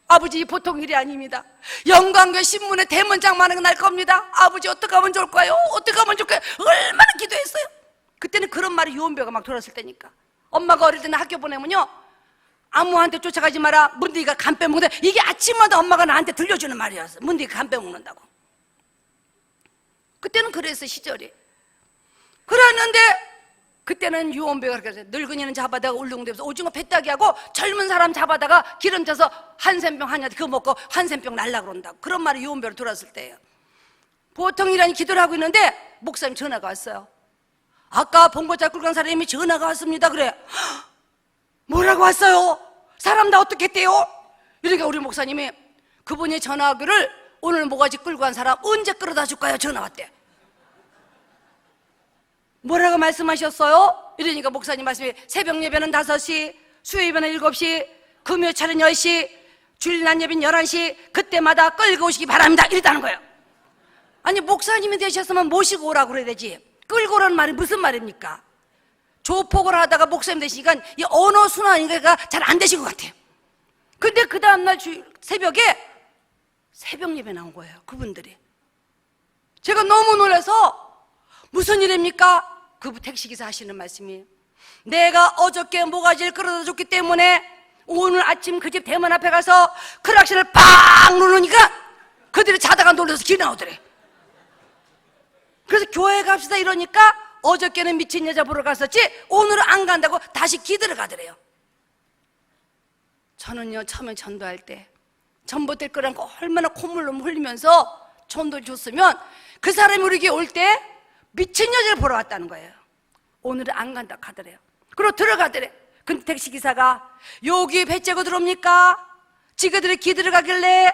아버지 보통 일이 아닙니다. 영광교회 신문에 대문짝만한 거 날 겁니다. 아버지 어떻게 하면 좋을까요? 어떻게 하면 좋을까요? 얼마나 기도했어요. 그때는 그런 말이 유언배가 막 돌았을 때니까. 엄마가 어릴 때는 학교 보내면요 아무한테 쫓아가지 마라, 문디가 간 빼먹는다. 이게 아침마다 엄마가 나한테 들려주는 말이었어. 문디가 간 빼먹는다고. 그때는 그랬어 시절이. 그랬는데 그때는 유언배가 그렇게 했어요. 늙은이는 잡아다가 울릉도에서 오징어 배따기 하고 젊은 사람 잡아다가 기름 져서 한센병 하냐한테 그거 먹고 한센병 날라 그런다고. 그런 말이 유언배로 돌았을 때예요. 보통 일하니 기도를 하고 있는데 목사님 전화가 왔어요. 아까 봉고차 끌고 간 사람이 전화가 왔습니다. 그래. 뭐라고 왔어요? 사람 다 어떻게 했대요? 이러니까 우리 목사님이 그분이 전화기를 오늘 모가지 끌고 간 사람 언제 끌어다 줄까요? 전화 왔대. 뭐라고 말씀하셨어요? 이러니까 목사님 말씀이 새벽 예배는 5시, 수요 예배는 7시, 금요 차는 10시, 주일 날 예배는 11시, 그때마다 끌고 오시기 바랍니다. 이랬다는 거예요. 아니 목사님이 되셨으면 모시고 오라고 그래야 되지. 끌고 오라는 말이 무슨 말입니까? 조폭을 하다가 목사님 되시니까 이 언어 순환인가가 잘 안 되신 것 같아요. 근데 그 다음날 새벽에 새벽 예배 나온 거예요. 그분들이. 제가 너무 놀라서 무슨 일입니까? 그 택시기사 하시는 말씀이 내가 어저께 모가지를 끌어다 줬기 때문에 오늘 아침 그 집 대문 앞에 가서 크락션을 빡 누르니까 그들이 자다가 놀라서 기 나오더래. 그래서 교회 갑시다 이러니까 어저께는 미친 여자 보러 갔었지 오늘은 안 간다고 다시 기들어 가더래요. 저는요 처음에 전도할 때 전봇대 끌어안고 얼마나 콧물로 흘리면서 전도를 줬으면 그 사람이 우리 교회 올 때 미친 여자를 보러 왔다는 거예요. 오늘은 안 간다고 하더래요. 그리고 들어가더래. 근데 택시기사가 여기 배 째고 들어옵니까? 지그들이 기 들어가길래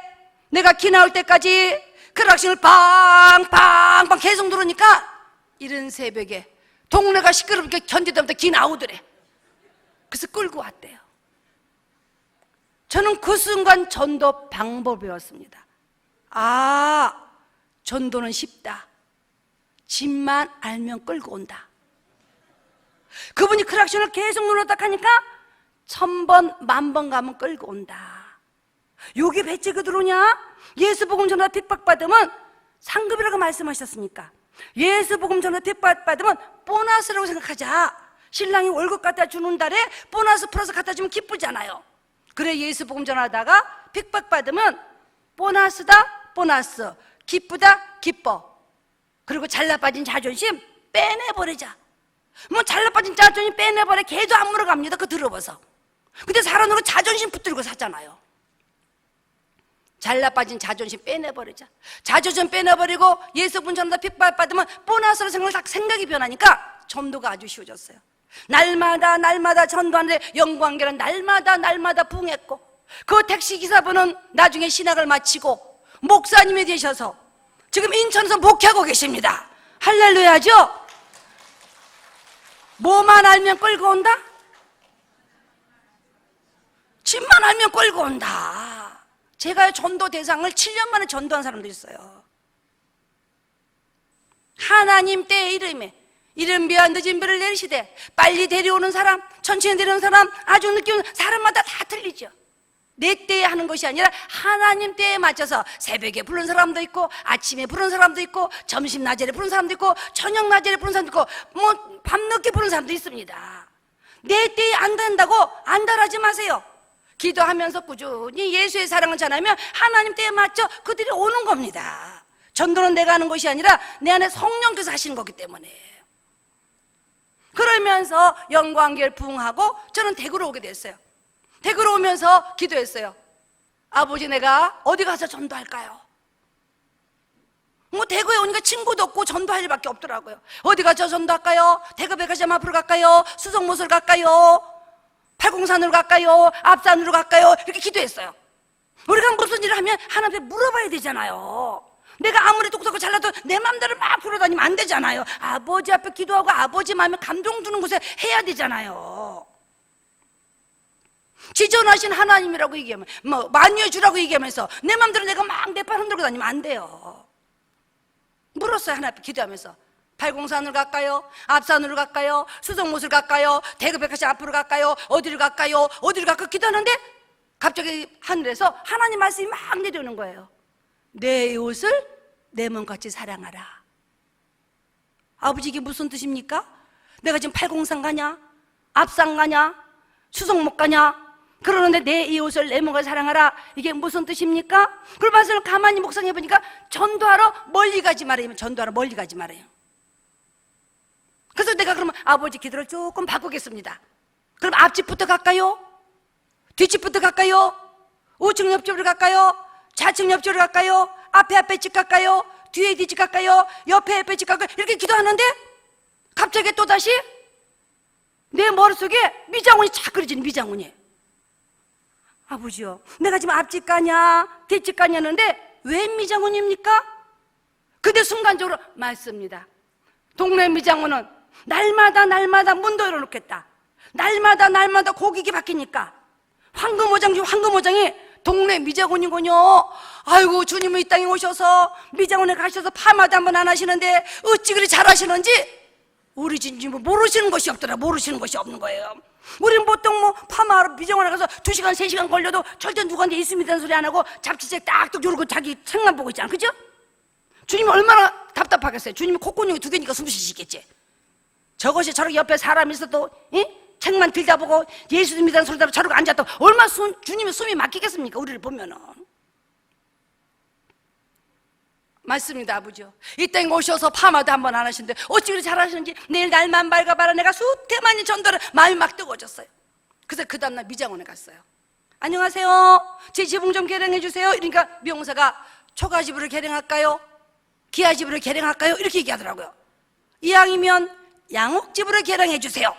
내가 기 나올 때까지 크락신을 빵빵빵 계속 누르니까 이른 새벽에 동네가 시끄럽게 견디다 보다 기 나오더래. 그래서 끌고 왔대요. 저는 그 순간 전도 방법을 배웠습니다. 아, 전도는 쉽다. 집만 알면 끌고 온다. 그분이 크락션을 계속 눌렀다 하니까 1000번, 10,000번 가면 끌고 온다. 여기 배째가 들어오냐? 예수복음 전하 핍박받으면 상급이라고 말씀하셨으니까 예수복음 전하 핍박받으면 보너스라고 생각하자. 신랑이 월급 갖다 주는 달에 보너스 플러스 갖다 주면 기쁘잖아요. 그래 예수복음 전하다가 핍박받으면 보너스다 보너스, 기쁘다 기뻐. 그리고 잘나빠진 자존심 빼내버리자. 뭐 잘나빠진 자존심 빼내버려 걔도 안 물어갑니다. 그거 들어봐서. 근데 사람으로 자존심 붙들고 사잖아요. 잘나빠진 자존심 빼내버리자. 자존심 빼내버리고 예수분 전다 핍박받으면 보너스로 생각이 변하니까 전도가 아주 쉬워졌어요. 날마다 전도하는데 영광계는 날마다 부응했고 그 택시기사분은 나중에 신학을 마치고 목사님이 되셔서 지금 인천에서 목회하고 계십니다. 할렐루야죠? 뭐만 알면 끌고 온다? 집만 알면 끌고 온다. 제가 전도 대상을 7년 만에 전도한 사람도 있어요. 하나님 때의 이름에 이른 비와 늦은 비를 내리시되 빨리 데려오는 사람, 천천히 데려오는 사람, 아주 늦게 오는 사람마다 다 틀리죠. 내 때에 하는 것이 아니라 하나님 때에 맞춰서 새벽에 부르는 사람도 있고, 아침에 부르는 사람도 있고, 점심 낮에 부르는 사람도 있고, 저녁 낮에 부르는 사람도 있고, 뭐 밤늦게 부르는 사람도 있습니다. 내 때에 안 된다고 안달하지 마세요. 기도하면서 꾸준히 예수의 사랑을 전하면 하나님 때에 맞춰 그들이 오는 겁니다. 전도는 내가 하는 것이 아니라 내 안에 성령께서 하시는 거기 때문에. 그러면서 영광교회를 부흥하고 저는 대구로 오게 됐어요. 대구로 오면서 기도했어요. 아버지, 내가 어디 가서 전도할까요? 뭐 대구에 오니까 친구도 없고 전도할 일밖에 없더라고요. 어디 가서 전도할까요? 대구 백화점 앞으로 갈까요? 수성못을 갈까요? 팔공산으로 갈까요? 앞산으로 갈까요? 이렇게 기도했어요. 우리가 무슨 일을 하면 하나님께 물어봐야 되잖아요. 내가 아무리 똑똑하고 잘나도 내 맘대로 막 돌아다니면 안 되잖아요. 아버지 앞에 기도하고 아버지 마음에 감동 주는 곳에 해야 되잖아요. 지존하신 하나님이라고 얘기하면, 뭐 만유해 주라고 얘기하면서 내 맘대로 내가 막 내 팔 흔들고 다니면 안 돼요. 물었어요. 하나 앞에 기도하면서. 팔공산으로 갈까요? 앞산으로 갈까요? 수성못을 갈까요? 대구백화점 앞으로 갈까요? 어디를 갈까요? 어디를 갈까요? 기도하는데 갑자기 하늘에서 하나님 말씀이 막 내려오는 거예요. 내 이웃을 내 몸같이 사랑하라. 아버지, 이게 무슨 뜻입니까? 내가 지금 팔공산 가냐? 앞산 가냐? 수성못 가냐? 그러는데 내 이웃을 내 몸같이 사랑하라. 이게 무슨 뜻입니까? 그 말씀을 가만히 묵상해 보니까 전도하러 멀리 가지 말아요. 전도하러 멀리 가지 말아요. 그래서 내가 그러면 아버지 기도를 조금 바꾸겠습니다. 그럼 앞집부터 갈까요? 뒷집부터 갈까요? 우측 옆집으로 갈까요? 좌측 옆집으로 갈까요? 앞에 집 갈까요? 뒤에 뒷집 갈까요? 옆에 집 갈까요? 이렇게 기도하는데 갑자기 또다시 내 머릿속에 미장원이 착 그려지는 미장원이. 아버지요, 내가 지금 앞집 가냐 뒷집 가냐는데 왜 미장원입니까? 그때 순간적으로 맞습니다. 동네 미장원은 날마다 문도 열어놓겠다. 날마다 고객이 바뀌니까 황금오장이 동네 미장원이군요. 아이고, 주님은 이 땅에 오셔서 미장원에 가셔서 파마도 한번 안 하시는데 어찌 그리 잘하시는지 우리 주님은 모르시는 것이 없더라. 모르시는 것이 없는 거예요. 우리는 보통 뭐 파마하러 미장원에 가서 2시간 3시간 걸려도 절대 누구한테 있습니다 소리 안 하고 잡지책 딱딱 요러고 자기 책만 보고 있잖아. 그죠? 주님이 얼마나 답답하겠어요. 주님이 콧구멍이 2개니까 숨 쉬시겠지. 저것이 저렇게 옆에 사람이 있어도 책만 들다 보고 예수 믿는 소리 들으면 저러고 앉았다 얼마나 주님의 숨이 막히겠습니까? 우리를 보면은. 맞습니다, 아버지요. 이 땅에 오셔서 파마도 한번 안 하시는데 어찌 그리 잘하시는지 내일 날만 밝아봐라. 내가 수태만이 전도를 마음이 막 뜨거워졌어요. 그래서 그 다음날 미장원에 갔어요. 안녕하세요, 제 지붕 좀 개량해 주세요. 이러니까 미용사가 초가집으로 개량할까요? 기아집으로 개량할까요? 이렇게 얘기하더라고요. 이왕이면 양옥집으로 개량해 주세요.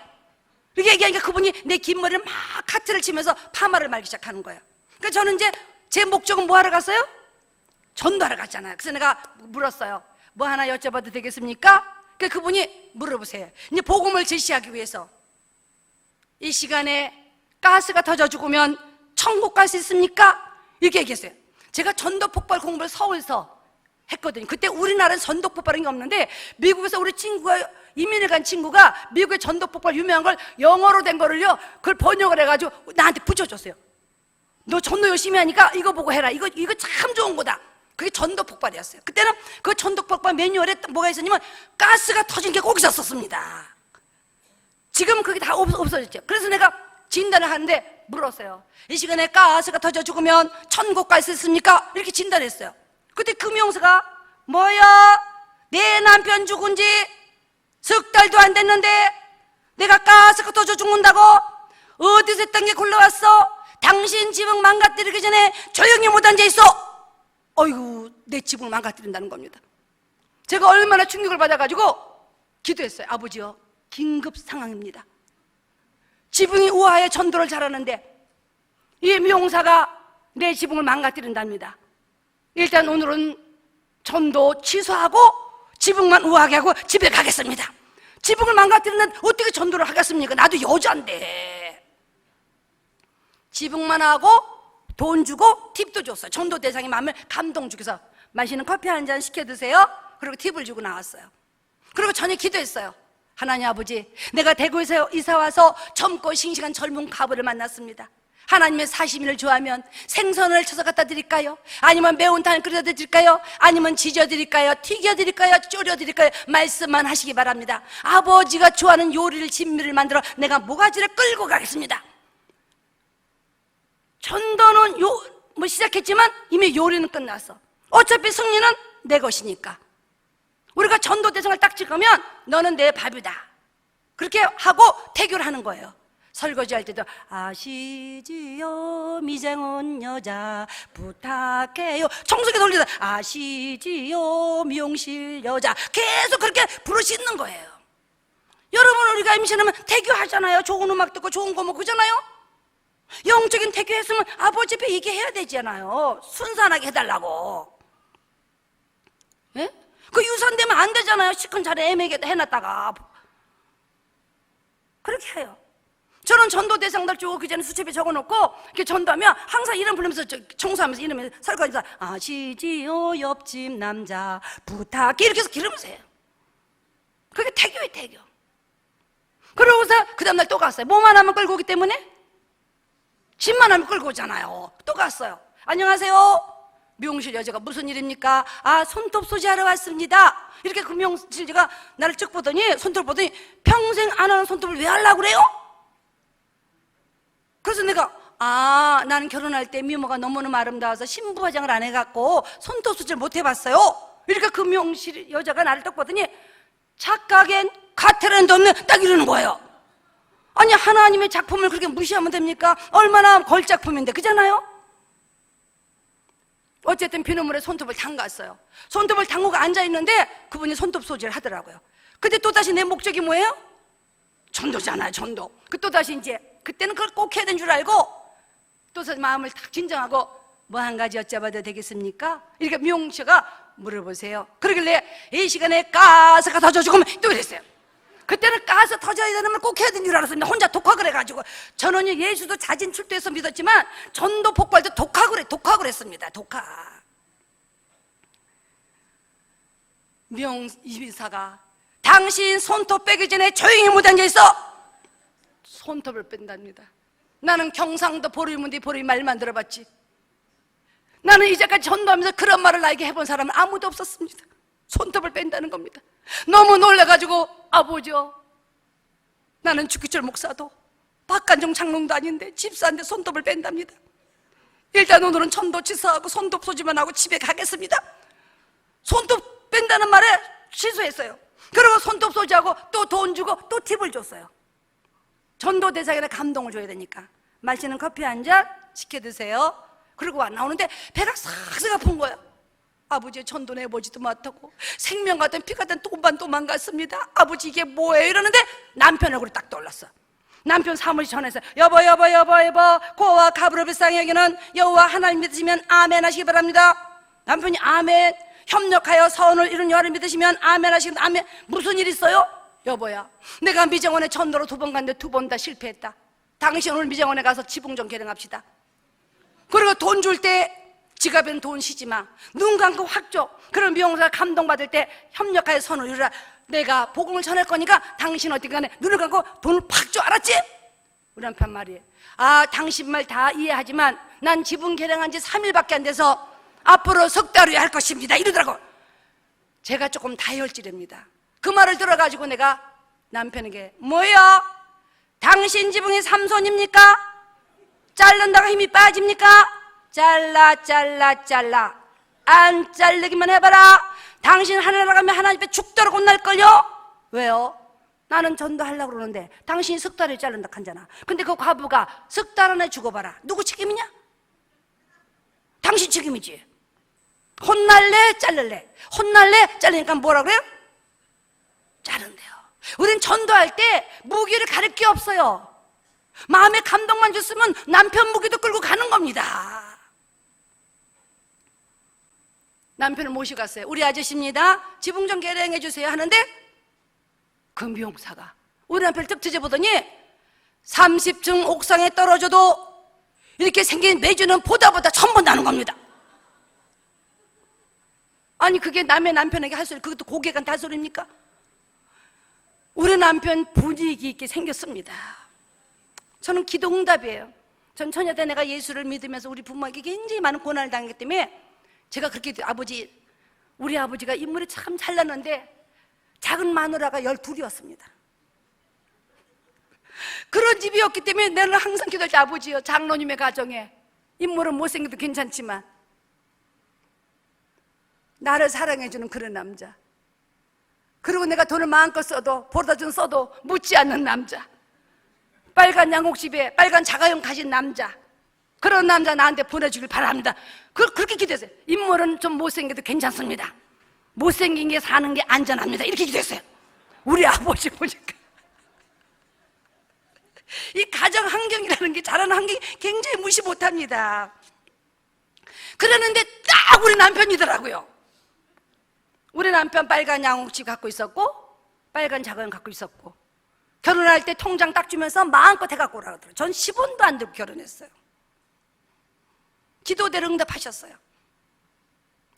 이렇게 얘기하니까 그분이 내 긴 머리를 막 카트를 치면서 파마를 말기 시작하는 거예요. 그러니까 저는 이제 제 목적은 뭐 하러 갔어요? 전도하러 갔잖아요. 그래서 내가 물었어요. 뭐 하나 여쭤봐도 되겠습니까? 그러니까 그분이 물어보세요. 이제 복음을 제시하기 위해서 이 시간에 가스가 터져 죽으면 천국 갈 수 있습니까? 이렇게 얘기했어요. 제가 전도 폭발 공부를 서울서 했거든요. 그때 우리나라는 전도 폭발인 게 없는데 미국에서 우리 친구가 이민을 간 친구가 미국의 전도 폭발 유명한 걸 영어로 된 거를요, 그걸 번역을 해가지고 나한테 붙여줬어요. 너 전도 열심히 하니까 이거 보고 해라. 이거 참 좋은 거다. 그게 전도 폭발이었어요. 그때는 그 전도 폭발 매뉴얼에 뭐가 있었냐면 가스가 터진 게 꼭 있었습니다. 지금은 그게 다 없어졌죠. 그래서 내가 진단을 하는데 물었어요. 이 시간에 가스가 터져 죽으면 천국 갈 수 있습니까? 이렇게 진단했어요. 그때 그 미용사가 뭐야? 내 남편 죽은 지 석 달도 안 됐는데 내가 가스가 터져 죽는다고? 어디서 했던 게 굴러왔어? 당신 지붕 망가뜨리기 전에 조용히 못 앉아있어. 어이구, 내 지붕을 망가뜨린다는 겁니다. 제가 얼마나 충격을 받아가지고 기도했어요. 아버지요, 긴급 상황입니다. 지붕이 우하에 전도를 잘하는데 이 미용사가 내 지붕을 망가뜨린답니다. 일단 오늘은 전도 취소하고 지붕만 우아하게 하고 집에 가겠습니다. 지붕을 망가뜨리는데 어떻게 전도를 하겠습니까? 나도 여자인데. 지붕만 하고 돈 주고 팁도 줬어요. 전도 대상의 마음을 감동 주고서 마시는 커피 한 잔 시켜 드세요. 그리고 팁을 주고 나왔어요. 그리고 저녁에 기도했어요. 하나님 아버지, 내가 대구에서 이사 와서 젊고 싱싱한 젊은 가부를 만났습니다. 하나님의 사시미를 좋아하면 생선을 쳐서 갖다 드릴까요? 아니면 매운탕을 끓여 드릴까요? 아니면 지져 드릴까요? 튀겨 드릴까요? 졸여 드릴까요? 말씀만 하시기 바랍니다. 아버지가 좋아하는 요리를 진미를 만들어 내가 모가지를 끌고 가겠습니다. 전도는 시작했지만 이미 요리는 끝났어. 어차피 승리는 내 것이니까. 우리가 전도 대상을 딱 찍으면 너는 내 밥이다. 그렇게 하고 태교를 하는 거예요. 설거지 할 때도 아시지요 미쟁은 여자 부탁해요. 청소기 돌리다 아시지요 미용실 여자. 계속 그렇게 부르시는 거예요. 여러분, 우리가 임신하면 태교하잖아요. 좋은 음악 듣고 좋은 거 먹고 그러잖아요. 영적인 태교했으면 아버지 앞에 얘기해야 되잖아요. 순산하게 해달라고. 예? 그 유산되면 안 되잖아요. 시큰 자리에 애매하게 해놨다가. 그렇게 해요. 저는 전도 대상들 쭉 그 전에 수첩에 적어놓고 이렇게 전도하면 항상 이름 부르면서 청소하면서 이름을 설거지해서 아시지요 옆집 남자 부탁해 이렇게 해서 기르면서 해요. 그게 태교예요, 태교. 그러고서 그 다음날 또 갔어요. 뭐만 하면 끌고 오기 때문에 집만 하면 끌고 오잖아요. 또 갔어요. 안녕하세요. 미용실 여자가 무슨 일입니까? 아, 손톱 소지하러 왔습니다. 이렇게 그 미용실 여자가 나를 쭉 보더니 손톱을 보더니 평생 안 하는 손톱을 왜 하려고 그래요? 그래서 내가 나는 결혼할 때 미모가 너무너무 아름다워서 신부 화장을 안 해갖고 손톱 수지를 못 해봤어요. 이렇게 그 미용실 여자가 나를 딱 보더니 착각엔 카테란도 없는 딱 이러는 거예요. 아니, 하나님의 작품을 그렇게 무시하면 됩니까? 얼마나 걸작품인데, 그잖아요? 어쨌든 비눗물에 손톱을 담갔어요. 손톱을 담그고 앉아있는데 그분이 손톱 소지를 하더라고요. 근데 또다시 내 목적이 뭐예요? 전도잖아요, 전도. 또다시 이제 그때는 그걸 꼭 해야 되는 줄 알고 또 마음을 딱 진정하고 뭐 한 가지 여쭤봐도 되겠습니까? 이렇게 미용실가 물어보세요. 그러길래 이 시간에 가스가 터져 죽으면 또 이랬어요. 그때는 가스 터져야 되는 걸 꼭 해야 되는 줄 알았습니다. 혼자 독학을 해가지고. 저는 예수도 자진 출두해서 믿었지만 전도 복구할 때 독학을 했습니다. 독학. 미용이사가 당신 손톱 빼기 전에 조용히 못 앉아있어. 손톱을 뺀답니다. 나는 경상도 보리문디 보리 말만 들어봤지. 나는 이제까지 전도하면서 그런 말을 나에게 해본 사람은 아무도 없었습니다. 손톱을 뺀다는 겁니다. 너무 놀라가지고 아버지요, 나는 주기철 목사도 박간종 장롱도 아닌데 집사인데 손톱을 뺀답니다. 일단 오늘은 전도 취소하고 손톱 소지만 하고 집에 가겠습니다. 손톱 뺀다는 말에 취소했어요. 그리고 손톱 소지하고 또 돈 주고 또 팁을 줬어요. 전도 대상에다 감동을 줘야 되니까 마시는 커피 한 잔 시켜 드세요. 그리고 나오는데 배가 싹싹 아픈 거예요. 아버지의 전도 내보지도 못하고 생명 같은 피 같은 돈만 도망갔습니다. 아버지 이게 뭐예요? 이러는데 남편 얼굴이 딱 떠올랐어. 남편 사무실 전해서 여보 고와 가브로 불쌍히 여기는 여호와 하나님 믿으시면 아멘 하시기 바랍니다. 남편이 아멘. 협력하여 선을 이룬 여호와를 믿으시면 아멘 하시기 바랍니다. 아멘. 무슨 일 있어요? 여보야, 내가 미정원에 전도로 2번 갔는데 2번 다 실패했다. 당신 오늘 미정원에 가서 지붕 좀 개량합시다. 그리고 돈 줄 때 지갑에는 돈 쉬지 마. 눈 감고 확 줘. 그런 미용사가 감동받을 때 협력하여 선을 이루라. 내가 복음을 전할 거니까 당신 어디 간에 눈을 감고 돈을 팍 줘. 알았지? 우리 남편 말이에요. 당신 말 다 이해하지만 난 지붕 개량한 지 3일밖에 안 돼서 앞으로 석 달 후에 할 것입니다. 이러더라고. 제가 조금 다혈질입니다. 그 말을 들어가지고 내가 남편에게 뭐야? 당신 지붕이 3손입니까? 자른다고 힘이 빠집니까? 잘라 안 자르기만 해봐라. 당신 하늘 나가면 하나님 앞에 죽도록 혼날걸요? 왜요? 나는 전도하려고 그러는데 당신이 석 달을 자른다 하잖아. 근데 그 과부가 석 달 안에 죽어봐라. 누구 책임이냐? 당신 책임이지. 혼날래? 자를래? 혼날래? 자르니까 뭐라 그래요? 자른대요. 우린 전도할 때 무기를 가릴 게 없어요. 마음에 감동만 줬으면 남편 무기도 끌고 가는 겁니다. 남편을 모시고 갔어요. 우리 아저씨입니다. 지붕 좀 개량해 주세요 하는데 그 미용사가 우리 남편을 딱 뒤져보더니 30층 옥상에 떨어져도 이렇게 생긴 매주는 보다 천번 나는 겁니다. 아니 그게 남의 남편에게 할 소리, 그것도 고개가 다 소리입니까? 우리 남편 분위기 있게 생겼습니다. 저는 기도 응답이에요. 전 처녀 때 내가 예수를 믿으면서 우리 부모에게 굉장히 많은 고난을 당했기 때문에 제가 그렇게 우리 아버지가 인물이 참 잘났는데 작은 마누라가 12이었습니다. 그런 집이었기 때문에 나는 항상 기도할 때 아버지요, 장로님의 가정에 인물은 못생겨도 괜찮지만 나를 사랑해주는 그런 남자, 그리고 내가 돈을 마음껏 써도 보다 좀 써도 묻지 않는 남자, 빨간 양옥집에 빨간 자가용 가진 남자, 그런 남자 나한테 보내주길 바랍니다. 그렇게 기도했어요. 인물은 좀 못생겨도 괜찮습니다. 못생긴 게 사는 게 안전합니다. 이렇게 기도했어요. 우리 아버지 보니까 이 가정 환경이라는 게, 자라는 환경이 굉장히 무시 못합니다. 그러는데 딱 우리 남편이더라고요. 우리 남편 빨간 양옥집 갖고 있었고 빨간 자가용 갖고 있었고, 결혼할 때 통장 딱 주면서 마음껏 해갖고 오라고 하더라고요. 전 10원도 안 들고 결혼했어요. 기도대로 응답하셨어요.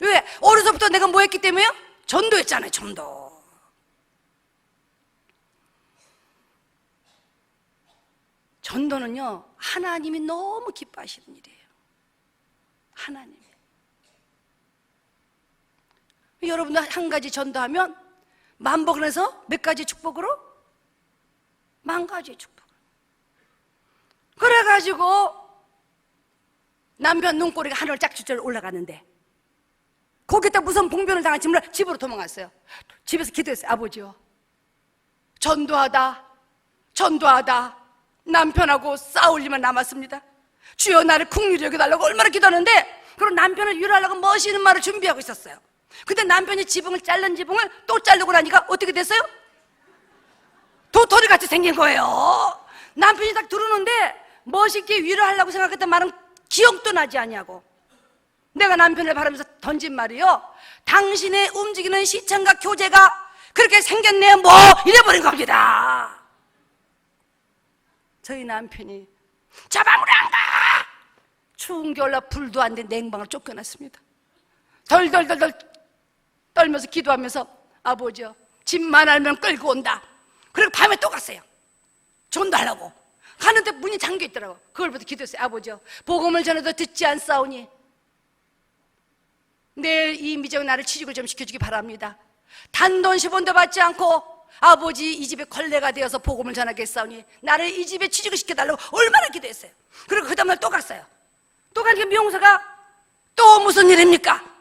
왜? 어려서부터 내가 뭐 했기 때문에요? 전도했잖아요. 전도. 전도는요, 하나님이 너무 기뻐하시는 일이에요. 하나님이. 여러분도 한 가지 전도하면 만복을 해서 몇 가지 축복으로? 10,000가지의 축복. 그래가지고 남편 눈꼬리가 하늘 짝짓절 올라가는데 거기다 무슨 봉변을 당할지 몰라 집으로 도망갔어요. 집에서 기도했어요. 아버지요, 전도하다 남편하고 싸울 일만 남았습니다. 주여 나를 긍휼히 여겨달라고 얼마나 기도하는데, 그럼 남편을 위로하려고 멋있는 말을 준비하고 있었어요. 근데 남편이 자른 지붕을 또 자르고 나니까 어떻게 됐어요? 도토리 같이 생긴 거예요. 남편이 딱 들어오는데 멋있게 위로하려고 생각했던 말은 기억도 나지 않냐고. 내가 남편을 바라면서 던진 말이요, 당신의 움직이는 시청각 교재가 그렇게 생겼네 뭐 이래버린 겁니다. 저희 남편이 저 방으로 안 가! 추운 겨울날 불도 안 된 냉방을 쫓겨났습니다. 덜덜덜덜 떨면서 기도하면서 아버지요, 집만 알면 끌고 온다. 그리고 밤에 또 갔어요. 전도하려고 가는데 문이 잠겨 있더라고. 그걸부터 기도했어요. 아버지요, 복음을 전해도 듣지 않사오니 내일 이 미정 나를 취직을 좀 시켜주기 바랍니다. 단돈 10원도 받지 않고 아버지 이 집에 걸레가 되어서 복음을 전하겠사오니 나를 이 집에 취직을 시켜달라고 얼마나 기도했어요. 그리고 그 다음날 또 갔어요. 또 가니까 미용사가 또 무슨 일입니까?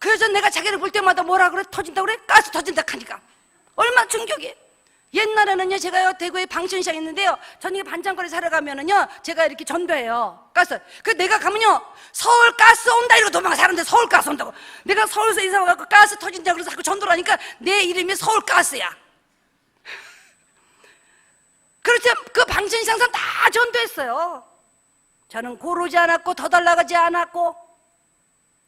그래서 내가 자기를 볼 때마다 뭐라 그래? 터진다고 그래? 가스 터진다 하니까 얼마나 충격이에요. 옛날에는요, 제가요 대구에 방천시장 있는데요, 저녁에 반찬거리 사러 가면은요 제가 이렇게 전도해요. 가스. 그 내가 가면요 서울 가스 온다 이러고 도망가. 사람들 서울 가스 온다고. 내가 서울에서 이사 와갖고 가스 터진다고 그래서 자꾸 전도를 하니까 내 이름이 서울 가스야. 그렇지, 그 방천시장에서 다 전도했어요. 저는 고르지 않았고 더달라가지 않았고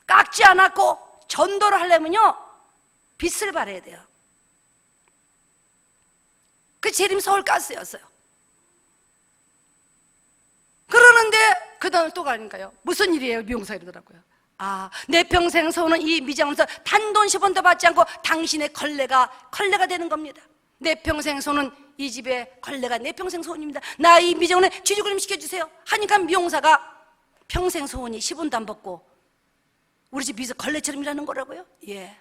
깎지 않았고, 전도를 하려면요 빛을 발해야 돼요. 그 제 이름이 서울가스였어요. 그러는데 그 다음에 또 가니까요, 무슨 일이에요? 미용사 이러더라고요. 아, 내 평생 소원은 이 미장원에서 단돈 10원도 받지 않고 당신의 걸레가 되는 겁니다. 내 평생 소원은 이 집에 걸레가 내 평생 소원입니다. 나 이 미장원에 취직을 좀 시켜주세요 하니까 미용사가 평생 소원이 10원도 안 받고 우리 집 빚을 걸레처럼 일하는 거라고요. 예.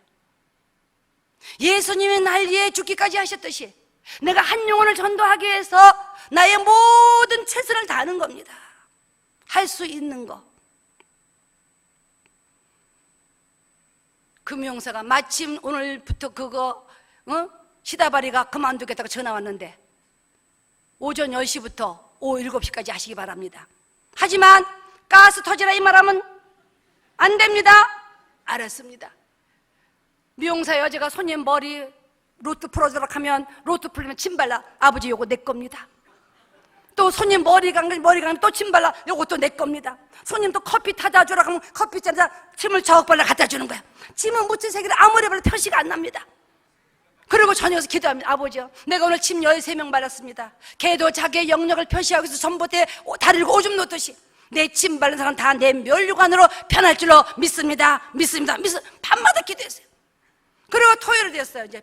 예수님이 날 위해 죽기까지 하셨듯이 내가 한 영혼을 전도하기 위해서 나의 모든 최선을 다하는 겁니다. 할 수 있는 거. 금융사가 마침 오늘부터 그거 시다바리가 그만두겠다고 전화 왔는데 오전 10시부터 오후 7시까지 하시기 바랍니다. 하지만 가스 터지라 이 말하면 안 됩니다. 알았습니다. 미용사에 어제가 손님 머리 로트 풀어주라 하면 로트 풀리면 침 발라. 아버지 요거 내 겁니다. 또 손님 머리 감으면 또 침 발라. 요것도 내 겁니다. 손님 또 커피 타다 주라 하면 커피 잔에다 침을 저억 발라 갖다 주는 거야. 침은 묻힌 세기를 아무리 발라도 표시가 안 납니다. 그리고 저녁에서 기도합니다. 아버지요, 내가 오늘 침 13명 받았습니다. 걔도 자기의 영역을 표시하기 위해서 전봇대에 다리를 오줌 놓듯이 내 침 바른 사람 다 내 멸류관으로 편할 줄로 믿습니다. 밤마다 기도했어요. 그리고 토요일이 됐어요. 이제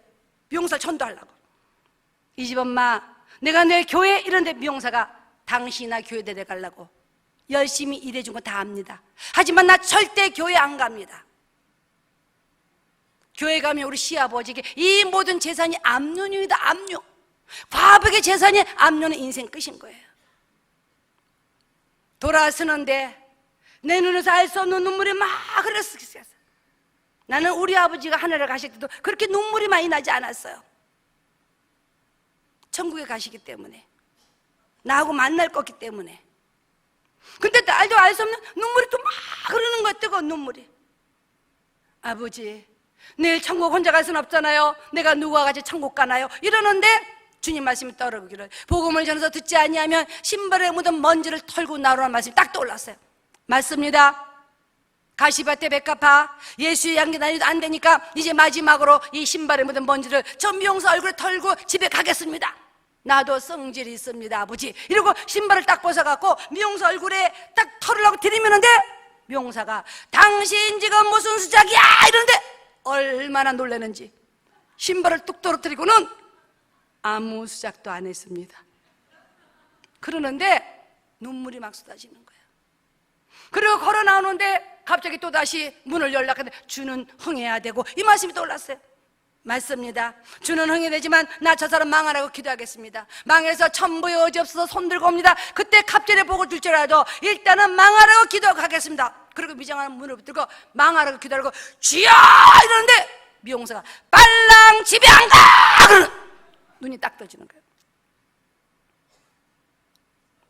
미용사를 전도하려고. 이 집 엄마, 내가 내일 교회 이런데 미용사가 당신이나 교회 데려가려고 열심히 일해준 거 다 압니다. 하지만 나 절대 교회 안 갑니다. 교회 가면 우리 시아버지에게 이 모든 재산이 압류입니다. 압류. 과부의 재산이 압류는 인생 끝인 거예요. 돌아서는데 내 눈에서 알 수 없는 눈물이 막 흘렀어요. 나는 우리 아버지가 하늘에 가실 때도 그렇게 눈물이 많이 나지 않았어요. 천국에 가시기 때문에, 나하고 만날 거기 때문에. 근데 날도 알 수 없는 눈물이 또 막 흐르는 거야. 뜨거운 눈물이. 아버지, 내일 천국 혼자 갈 수는 없잖아요. 내가 누구와 같이 천국 가나요? 이러는데 주님 말씀이 떠오르기를, 복음을 전해서 듣지 아니하면 신발에 묻은 먼지를 털고 나오라는 말씀이 딱 떠올랐어요. 맞습니다. 가시밭에 백합화, 예수의 양계 다니도 안 되니까 이제 마지막으로 이 신발에 묻은 먼지를 저 미용사 얼굴에 털고 집에 가겠습니다. 나도 성질이 있습니다, 아버지. 이러고 신발을 딱 벗어갖고 미용사 얼굴에 딱 털으려고 들이미는데 미용사가 당신 지금 무슨 수작이야 이러는데 얼마나 놀라는지 신발을 뚝 떨어뜨리고는 아무 수작도 안 했습니다. 그러는데 눈물이 막 쏟아지는 거예요. 그리고 걸어 나오는데 갑자기 또다시 문을 열려고 하는데 주는 흥해야 되고 이 말씀이 떠올랐어요. 맞습니다. 주는 흥해되지만 나 저 사람 망하라고 기도하겠습니다. 망해서 천부의 여지없어서 손들고 옵니다. 그때 갑절의 복을 줄지라도 일단은 망하라고 기도하겠습니다. 그리고 미장하는 문을 붙들고 망하라고 기도하고 주여 이러는데 미용사가 빨랑 집에 안 가! 그러는 눈이 딱 떠지는 거예요.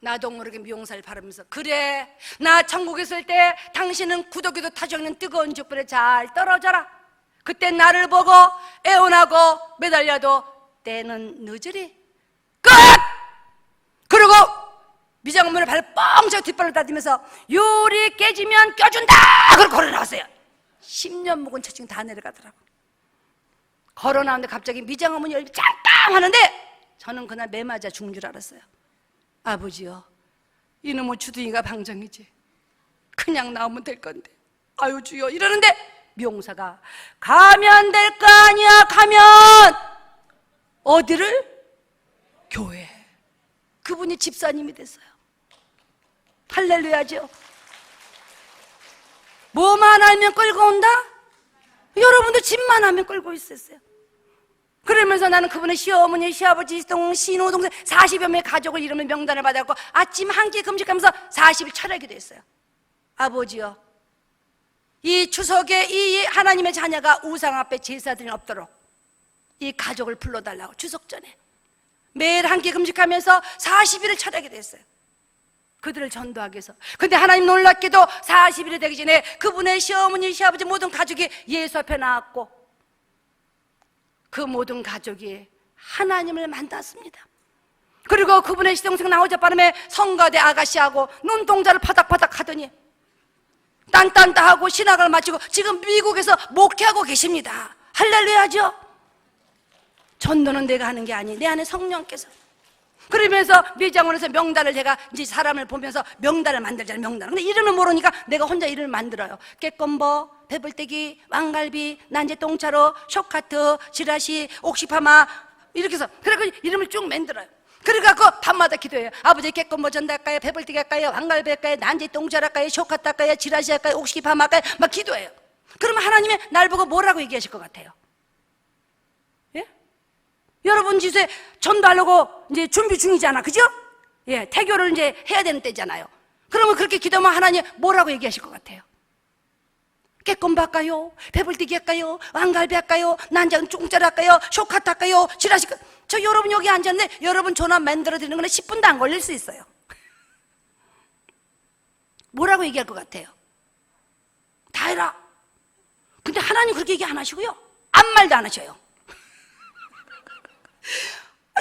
나도 모르게 미용사를 바르면서 그래, 나 천국에 있을 때 당신은 구더기도 타지 않는 뜨거운 촛불에 잘 떨어져라. 그때 나를 보고 애원하고 매달려도 때는 늦으리. 끝! 그리고 미장문을 발을 뻥 차고 뒷발로 따지면서 유리 깨지면 껴준다! 그러고 걸어 나왔어요. 10년 묵은 처증 다 내려가더라고. 걸어 나오는데 갑자기 미장문 열기 짱땅 하는데 저는 그날 매 맞아 죽는 줄 알았어요. 아버지요, 이놈의 주둥이가 방정이지. 그냥 나오면 될 건데. 아유 주여 이러는데 미용사가 가면 될 거 아니야. 가면 어디를? 교회. 그분이 집사님이 됐어요. 할렐루야죠. 뭐만 알면 끌고 온다? 여러분도 집만 하면 끌고 있었어요. 그러면서 나는 그분의 시어머니, 시아버지, 신호동생 40여 명의 가족을 이름을 명단을 받았고 아침 한 끼 금식하면서 40일 철회하기도 했어요. 아버지요, 이 추석에 이 하나님의 자녀가 우상 앞에 제사드림 없도록 이 가족을 불러달라고 추석 전에 매일 한 끼 금식하면서 40일을 철회하게 됐어요. 그들을 전도하기 위해서. 근데 하나님 놀랍게도 40일이 되기 전에 그분의 시어머니, 시아버지 모든 가족이 예수 앞에 나왔고 그 모든 가족이 하나님을 만났습니다. 그리고 그분의 시동생 나오자 빠름에 성가대 아가씨하고 눈동자를 파닥파닥 하더니 딴딴따하고 신학을 마치고 지금 미국에서 목회하고 계십니다. 할렐루야죠. 전도는 내가 하는 게 아니, 내 안에 성령께서. 그러면서 미장원에서 명단을 제가 이제 사람을 보면서 명단을 만들잖아요. 명단. 근데 이름을 모르니까 내가 혼자 이름을 만들어요. 깨껌버, 배불떼기, 왕갈비, 난제똥차로, 쇼카트, 지라시, 옥시파마 이렇게 해서 그래서 이름을 쭉 만들어요. 그래갖고 밤마다 기도해요. 아버지 깨껌버 전달할까요? 배불떼기 할까요? 왕갈비 할까요? 난제똥차로 할까요? 쇼카트 할까요? 지라시 할까요? 옥시파마 할까요? 막 기도해요. 그러면 하나님이 날 보고 뭐라고 얘기하실 것 같아요? 예? 여러분 지금 전도하려고 이제 준비 중이잖아, 그죠? 예, 태교를 이제 해야 되는 때잖아요. 그러면 그렇게 기도하면 하나님 뭐라고 얘기하실 것 같아요? 깨껌바 할까요? 배불떼기 할까요? 왕갈비 할까요? 난장쫑짜리 할까요? 쇼카트 할까요? 지라시. 저 여러분 여기 앉았는데 여러분 전화 만들어 드리는 거는 10분도 안 걸릴 수 있어요. 뭐라고 얘기할 것 같아요? 다 해라. 근데 하나님 그렇게 얘기 안 하시고요, 아무 말도 안 하셔요.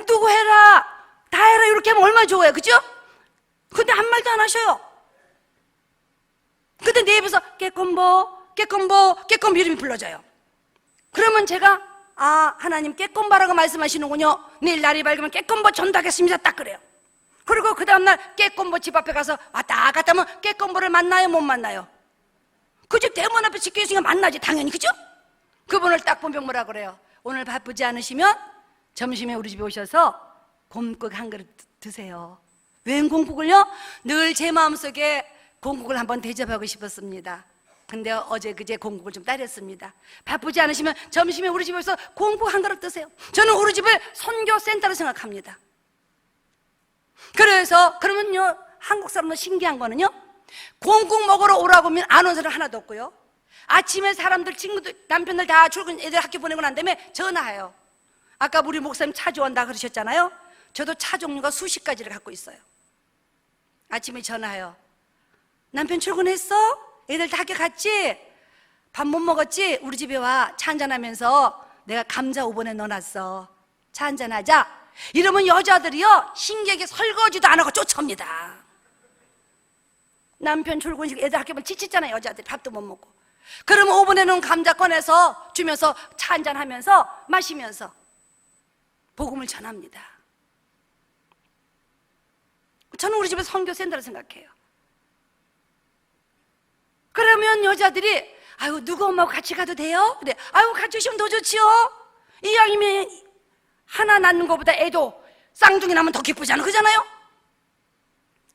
누구 해라, 다 해라 이렇게 하면 얼마나 좋아요, 그죠? 근데 아무 말도 안 하셔요. 근데 내 입에서 깨껌보 이름이 불러져요. 그러면 제가 아, 하나님 깨꼼바라고 말씀하시는군요. 내일 날이 밝으면 깨꼼보 전도하겠습니다. 딱 그래요. 그리고 그 다음날 깨꼼보 집 앞에 가서 왔다 갔다 하면 깨꼼보를 만나요, 못 만나요? 그 집 대문 앞에 지켜있으니까 만나지 당연히, 그죠? 그분을 딱 보면 뭐라 그래요? 오늘 바쁘지 않으시면 점심에 우리 집에 오셔서 곰국 한 그릇 드세요. 웬 곰국을요? 늘 제 마음속에 곰국을 한번 대접하고 싶었습니다. 근데 어제 그제 곰국을 좀 따렸습니다. 바쁘지 않으시면 점심에 우리 집에서 곰국 한 그릇 드세요. 저는 우리 집을 선교센터로 생각합니다. 그래서 그러면요, 한국 사람은 신기한 거는요, 곰국 먹으러 오라고 하면 안 온 사람 하나도 없고요, 아침에 사람들, 친구들, 남편들 다 출근, 애들 학교 보내고 난 다음에 전화해요. 아까 우리 목사님 차 좋아한다 그러셨잖아요. 저도 차 종류가 수십 가지를 갖고 있어요. 아침에 전화해요. 남편 출근했어? 애들 다 학교 갔지? 밥 못 먹었지? 우리 집에 와. 차 한잔하면서 내가 감자 5번에 넣어놨어. 차 한잔하자. 이러면 여자들이요, 신기하게 설거지도 안 하고 쫓아옵니다. 남편 출근식 애들 학교 가면 지치잖아요. 여자들이 밥도 못 먹고. 그러면 5번에 넣은 감자 꺼내서 주면서 차 한잔하면서 마시면서 복음을 전합니다. 저는 우리 집에 선교센터를 생각해요. 그러면 여자들이 아유, 누구 엄마하고 같이 가도 돼요? 그래. 아유, 같이 오시면 더 좋지요. 이왕이면 하나 낳는 것보다 애도 쌍둥이 낳으면 더 기쁘잖아, 그잖아요?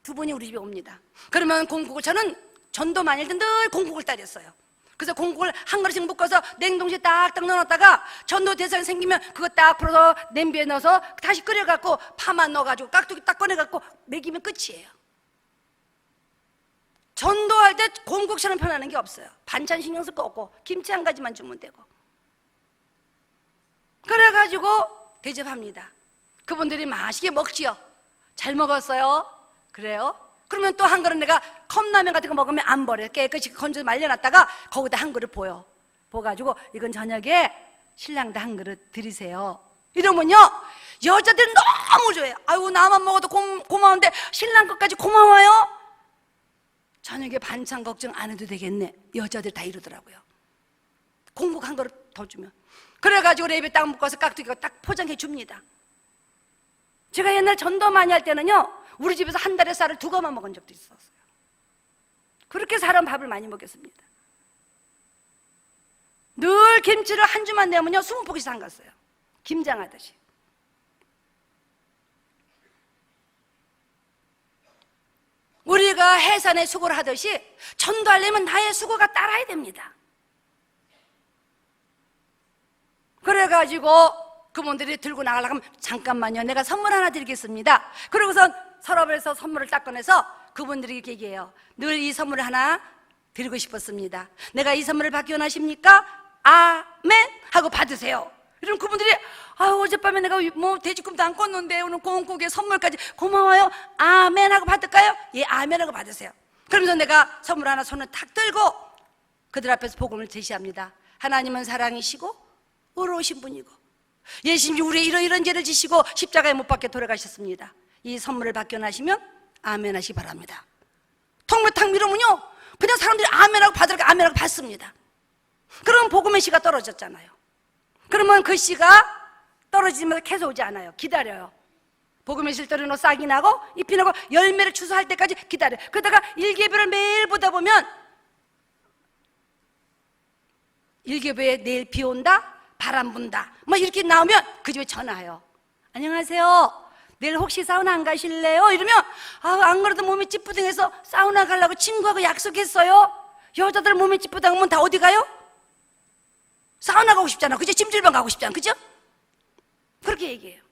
두 분이 우리 집에 옵니다. 그러면 공국을, 저는 전도 많이 할 때 늘 공국을 따렸어요. 그래서 공국을 한 그릇씩 묶어서 냉동실에 딱딱 넣어놨다가 전도 대상이 생기면 그거 딱 풀어서 냄비에 넣어서 다시 끓여갖고 파만 넣어가지고 깍두기 딱 꺼내갖고 먹이면 끝이에요. 전도할 때 공국처럼 편하는 게 없어요. 반찬 신경 쓸 거 없고 김치 한 가지만 주면 되고. 그래가지고 대접합니다. 그분들이 맛있게 먹지요. 잘 먹었어요? 그래요? 그러면 또 한 그릇 내가 컵라면 같은 거 먹으면 안 버려요. 깨끗이 건져 말려놨다가 거기다 한 그릇 보여. 보가지고 이건 저녁에 신랑도 한 그릇 드리세요. 이러면요, 여자들이 너무 좋아해요. 아이고, 나만 먹어도 고마운데 신랑 것까지 고마워요? 저녁에 반찬 걱정 안 해도 되겠네. 여자들 다 이러더라고요. 공국 한 그릇 더 주면. 그래가지고 랩에 딱 묶어서 깍두기가 딱 포장해 줍니다. 제가 옛날 전도 많이 할 때는요, 우리 집에서 한 달에 쌀을 2가마 먹은 적도 있었어요. 그렇게 사람 밥을 많이 먹였습니다. 늘 김치를 한 주만 내면요 20포기씩 담갔어요. 김장하듯이. 우리가 해산의 수고를 하듯이 전도하려면 나의 수고가 따라야 됩니다. 그래가지고 그분들이 들고 나가려고 하면 잠깐만요, 내가 선물 하나 드리겠습니다. 그러고선 서랍에서 선물을 딱 꺼내서 그분들이 이렇게 얘기해요. 늘 이 선물을 하나 드리고 싶었습니다. 내가 이 선물을 받기 원하십니까? 아멘 하고 받으세요. 이러면 그분들이 아유, 어젯밤에 내가 뭐 돼지꿈도 안 꿨는데 오늘 공국에 선물까지 고마워요. 아멘 하고 받을까요? 예, 아멘 하고 받으세요. 그러면서 내가 선물 하나 손을 탁 들고 그들 앞에서 복음을 제시합니다. 하나님은 사랑이시고 의로우신 분이고 예수님이 우리의 이러이러한 죄를 지시고 십자가에 못 박혀 돌아가셨습니다. 이 선물을 받기 원하시면 아멘 하시기 바랍니다. 통을 탁 밀으면요 그냥 사람들이 아멘하고 받으니까 아멘하고 받습니다. 그러면 복음의 씨가 떨어졌잖아요. 그러면 그 씨가 떨어지면서 계속 오지 않아요. 기다려요. 복음의 씨를 떨어놓고 싹이 나고 잎이 나고 열매를 추수할 때까지 기다려요. 그러다가 일개별을 매일 보다 보면 일개별에 내일 비 온다, 바람 분다 뭐 이렇게 나오면 그 집에 전화해요. 안녕하세요, 내일 혹시 사우나 안 가실래요? 이러면 안 그래도 몸이 찌뿌둥해서 사우나 가려고 친구하고 약속했어요. 여자들 몸이 찌뿌둥하면 다 어디 가요? 사우나 가고 싶잖아, 그죠? 찜질방 가고 싶잖아, 그죠? 그렇게 얘기해요.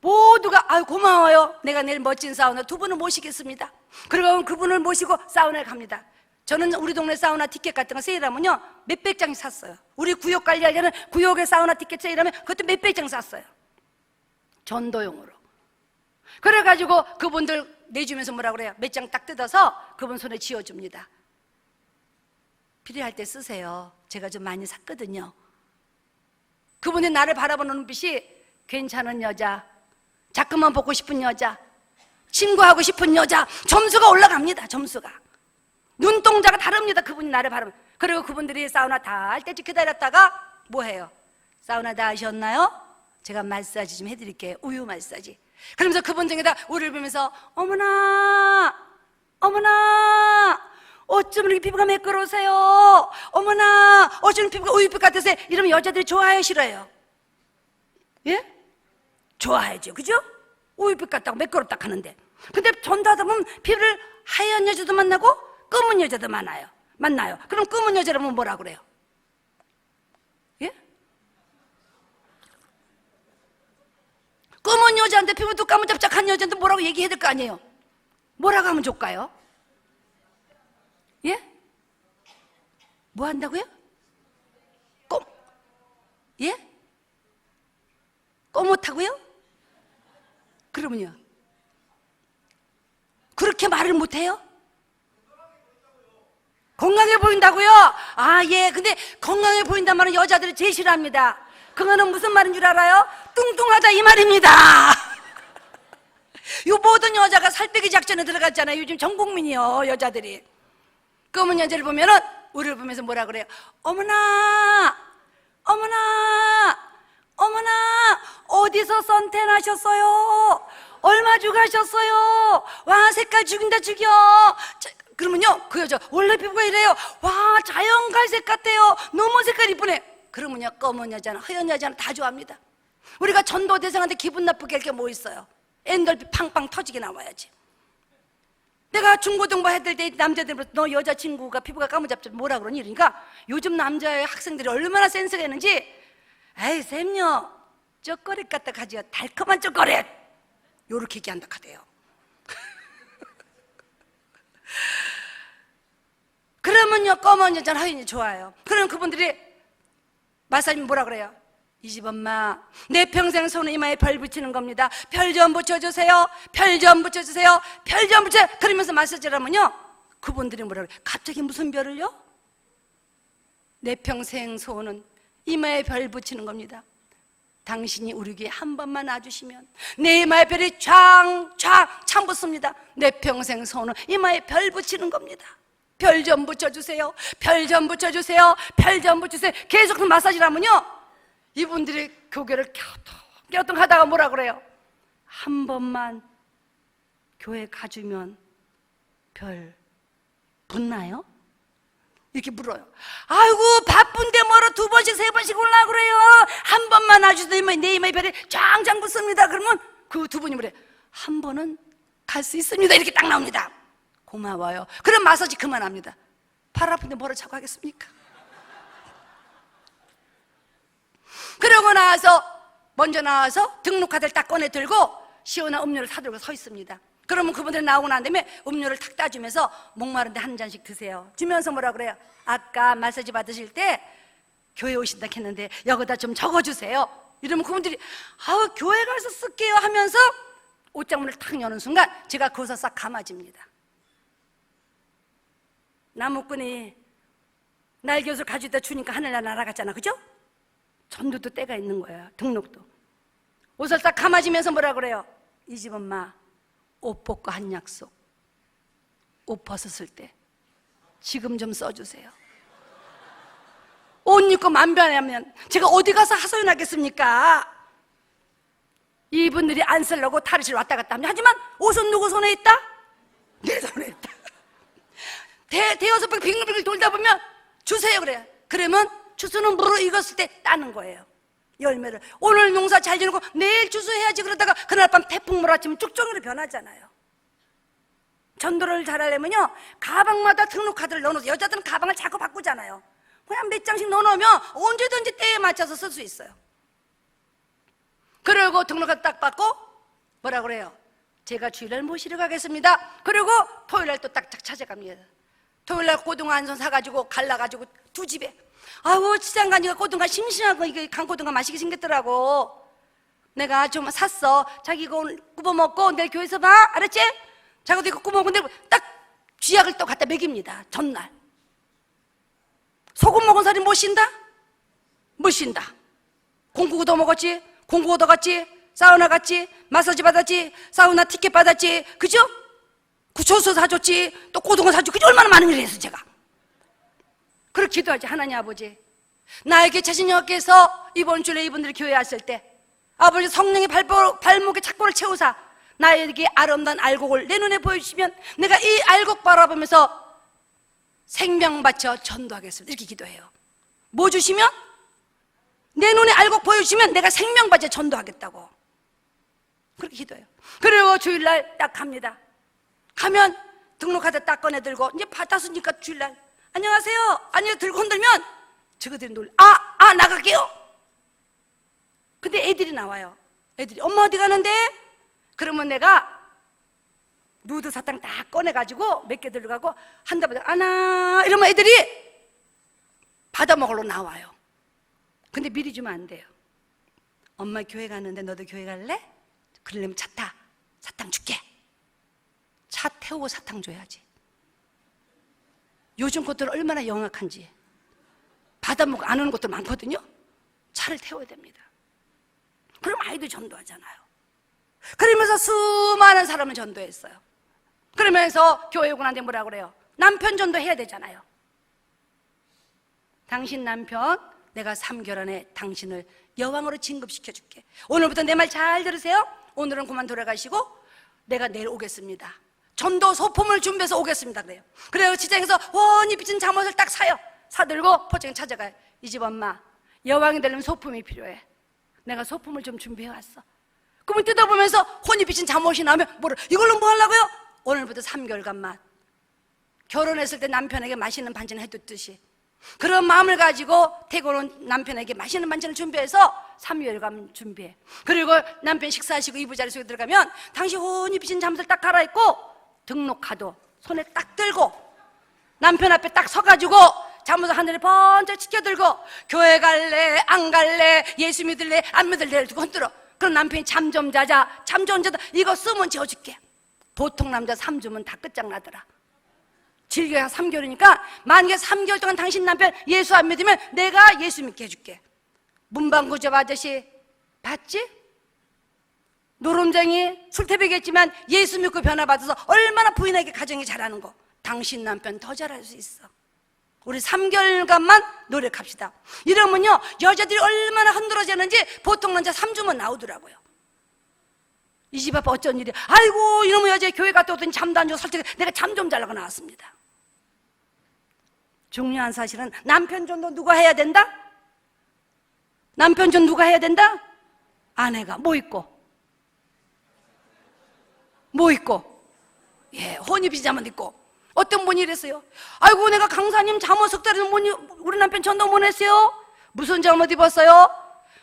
모두가 고마워요, 내가 내일 멋진 사우나 2분을 모시겠습니다. 그리고 그분을 모시고 사우나에 갑니다. 저는 우리 동네 사우나 티켓 같은 거 세일하면요 몇백 장씩 샀어요. 우리 구역 관리하려는 구역의 사우나 티켓 세일하면 그것도 몇백 장 샀어요. 전도용으로. 그래가지고 그분들 내주면서 뭐라 그래요? 몇 장 딱 뜯어서 그분 손에 쥐어줍니다. 필요할 때 쓰세요. 제가 좀 많이 샀거든요. 그분이 나를 바라보는 눈빛이 괜찮은 여자, 자꾸만 보고 싶은 여자, 친구하고 싶은 여자, 점수가 올라갑니다. 점수가. 눈동자가 다릅니다. 그분이 나를 바라보면. 그리고 그분들이 사우나 다 할 때쯤 기다렸다가 뭐 해요? 사우나 다 하셨나요? 제가 마사지 좀 해드릴게요. 우유 마사지. 그러면서 그분 등에다 우유를 보면서 어머나 어머나 어쩜 이렇게 피부가 매끄러우세요? 어머나 어쩜 피부가 우유빛 같으세요? 이러면 여자들이 좋아해요 싫어해요? 예? 좋아하죠, 그죠? 우유빛 같다고 매끄럽다 하는데, 근데 전도하다 보면 피부를 하얀 여자도 만나고 검은 여자도 만나요. 그럼 검은 여자라면 뭐라 그래요? 예? 검은 여자한테 피부도 까무잡잡한 여자한테 뭐라고 얘기해야 될 거 아니에요? 뭐라고 하면 좋을까요? 예? 뭐 한다고요? 예? 꼬못하고요? 그러면요? 그렇게 말을 못해요? 건강해 보인다고요? 아, 예. 근데 건강해 보인다는 말은 여자들이 제일 싫어합니다. 그거는 무슨 말인 줄 알아요? 뚱뚱하다 이 말입니다. 요 모든 여자가 살 빼기 작전에 들어갔잖아요. 요즘 전 국민이요, 여자들이. 검은 여자를 보면은 우리를 보면서 뭐라 그래요? 어머나 어머나 어머나 어디서 선탠 하셨어요? 얼마 주고 하셨어요? 와, 색깔 죽인다 죽여. 그러면요 그 여자 원래 피부가 이래요. 와, 자연 갈색 같아요. 너무 색깔 이쁘네. 그러면요 검은 여자는 하얀 여자는 다 좋아합니다. 우리가 전도 대상한테 기분 나쁘게 할 게 뭐 있어요? 엔돌핀 팡팡 터지게 나와야지. 내가 중고등부 해들 때 남자들 너 여자친구가 피부가 까무잡잡 뭐라 그러니? 이러니까 요즘 남자 학생들이 얼마나 센스가 있는지, 에이 쌤요 쪼꼬릿 갖다 가지고 달콤한 쪼꼬릿 요렇게 얘기한다 하대요. 그러면요 검은 여자는 하얀 여자 좋아요. 그럼 그분들이 마사님 뭐라 그래요? 이 집 엄마 내 평생 손에 이마에 별 붙이는 겁니다. 별 좀 붙여주세요. 별 좀 붙여주세요. 별 좀 붙여. 그러면서 마사지를 하면요 그분들이 뭐라 그래요? 갑자기 무슨 별을요? 내 평생 소원은 이마에 별 붙이는 겁니다. 당신이 우리 귀에 한 번만 와주시면 내 이마에 별이 쫙쫙 붙습니다. 내 평생 소원은 이마에 별 붙이는 겁니다. 별 좀 붙여주세요. 별 좀 붙여주세요. 별 좀 붙여주세요. 계속 그 마사지를 하면요 이분들이 교회를 갸우뚱 하다가 뭐라 그래요? 한 번만 교회 가주면 별 붙나요? 이렇게 물어요. 아이고 바쁜데 뭐로 두 번씩 세 번씩 올라 그래요. 한 번만 와주더니 내 이마에 별이 짱짱 붙습니다. 그러면 그 두 분이 뭐래? 한 번은 갈 수 있습니다. 이렇게 딱 나옵니다. 고마워요. 그럼 마사지 그만합니다. 팔 아픈데 뭐를 자꾸 하겠습니까? 그러고 나서 먼저 나와서 등록카드를 딱 꺼내 들고 시원한 음료를 사들고 서 있습니다. 그러면 그분들 나오고 난 다음에 음료를 탁 따주면서 목마른데 한 잔씩 드세요. 주면서 뭐라 그래요? 아까 마사지 받으실 때 교회 오신다 했는데 여기다 좀 적어주세요. 이러면 그분들이 아우 교회 가서 쓸게요 하면서 옷장문을 탁 여는 순간 제가 거기서 싹 감아집니다. 나무꾼이 날개옷을 가져다 주니까 하늘날 날아갔잖아, 그죠? 전도도 때가 있는 거야. 등록도. 옷을 딱 감아지면서 뭐라 그래요? 이 집 엄마 옷 벗고 한 약속. 옷 벗었을 때 지금 좀 써주세요. 옷 입고 만변하면 제가 어디 가서 하소연하겠습니까? 이분들이 안 쓰려고 탈의실 왔다 갔다 합니다. 하지만 옷은 누구 손에 있다? 내 손에 있다. 대여섯 번 빙글빙글 돌다 보면 주세요 그래요. 그러면 주스는 물어 익었을 때 따는 거예요. 열매를. 오늘 농사 잘 지르고 내일 주스해야지 그러다가 그날 밤 태풍 몰아치면 쭉정이로 변하잖아요. 전도를 잘하려면요 가방마다 등록카드를 넣어놓으세요. 여자들은 가방을 자꾸 바꾸잖아요. 그냥 몇 장씩 넣어놓으면 언제든지 때에 맞춰서 쓸 수 있어요. 그리고 등록카드 딱 받고 뭐라 그래요? 제가 주일날 모시러 가겠습니다. 그리고 토요일날 또 딱딱 찾아갑니다. 토요일날 고등어 한 손 사가지고 갈라가지고 두 집에 아우 시장 가니까 고등어 싱싱하고 이게 강고등어 맛있게 생겼더라고. 내가 좀 샀어. 자기 이거 오늘 굽어먹고 내일 교회에서 봐. 알았지? 자기도 이거 굽어먹고 내일 딱 쥐약을 또 갖다 먹입니다. 전날. 소금 먹은 살이 못 쉰다? 못 쉰다. 공구 얻어 먹었지? 공구 얻어 갔지? 사우나 갔지? 마사지 받았지? 사우나 티켓 받았지? 그죠? 구초소 사줬지? 또 고등어 사줬지? 그죠? 얼마나 많은 일을 했어 제가. 그렇게 기도하지. 하나님 아버지 나에게 자신여께서 이번 주에 이분들이 교회에 왔을 때 아버지 성령의 발목에 착고를 채우사 나에게 아름다운 알곡을 내 눈에 보여주시면 내가 이 알곡 바라보면서 생명 바쳐 전도하겠습니다. 이렇게 기도해요. 뭐 주시면? 내 눈에 알곡 보여주시면 내가 생명 바쳐 전도하겠다고 그렇게 기도해요. 그리고 주일날 딱 갑니다. 가면 등록카드 딱 꺼내 들고 이제 받았으니까 주일날 안녕하세요 아니 들고 흔들면 저거들이 놀라 나갈게요. 근데 애들이 나와요. 애들이 엄마 어디 가는데? 그러면 내가 누드 사탕 딱 꺼내가지고 몇 개 들어가고 한다보다 아나 이러면 애들이 받아 먹으러 나와요. 근데 미리 주면 안 돼요. 엄마 교회 가는데 너도 교회 갈래? 그러려면 차 타. 사탕 줄게. 차 태우고 사탕 줘야지. 요즘 것들 얼마나 영악한지 받아 먹고 안 오는 것도 많거든요. 차를 태워야 됩니다. 그럼 아이도 전도하잖아요. 그러면서 수많은 사람을 전도했어요. 그러면서 교회 오고 난데 뭐라 그래요? 남편 전도해야 되잖아요. 당신 남편 내가 3개월 안에 당신을 여왕으로 진급시켜줄게. 오늘부터 내 말 잘 들으세요. 오늘은 그만 돌아가시고 내가 내일 오겠습니다. 전도 소품을 준비해서 오겠습니다. 그래요. 그래요. 시장에서 훤히 비친 잠옷을 딱 사요. 사들고 포장에 찾아가요. 이 집 엄마 여왕이 되려면 소품이 필요해. 내가 소품을 좀 준비해 왔어. 그러면 뜯어보면서 혼이 비친 잠옷이 나오면 뭐를 이걸로 뭐 하려고요? 오늘부터 3개월간만 결혼했을 때 남편에게 맛있는 반찬을 해뒀듯이 그런 마음을 가지고 태고는 남편에게 맛있는 반찬을 준비해서 3개월간 준비해. 그리고 남편 식사하시고 이부자리 속에 들어가면 당신 혼이 비친 잠옷을 딱 갈아입고 등록카드 손에 딱 들고 남편 앞에 딱 서가지고 잠옷을 하늘에 번쩍 치켜들고 교회 갈래 안 갈래 예수 믿을래 안 믿을래 두고 흔들어. 그럼 남편이 잠 좀 자자 잠 좀 자자 이거 쓰면 재워줄게. 보통 남자 3주면 다 끝장나더라. 질겨야 3개월이니까 만약에 3개월 동안 당신 남편 예수 안 믿으면 내가 예수 믿게 해줄게. 문방구점 아저씨 봤지? 노름쟁이 술태백이겠지만 예수 믿고 변화받아서 얼마나 부인에게 가정이 잘하는 거. 당신 남편 더 잘할 수 있어. 우리 3개월간만 노력합시다. 이러면요 여자들이 얼마나 흔들어지는지 보통 남자 3주면 나오더라고요. 이 집 앞에 어쩐 일이야. 아이고 이놈의 여자 교회 갔다 오더니 잠도 안 자고 솔직히 내가 잠 좀 자려고 나왔습니다. 중요한 사실은 남편 전도 누가 해야 된다? 남편 전 누가 해야 된다? 아내가 뭐 입고? 뭐 입고? 예, 혼입이 잠옷 입고. 어떤 분이 이랬어요. 아이고 내가 강사님 잠옷 석 달에는 우리 남편 전도 못 했어요. 무슨 잠옷 입었어요?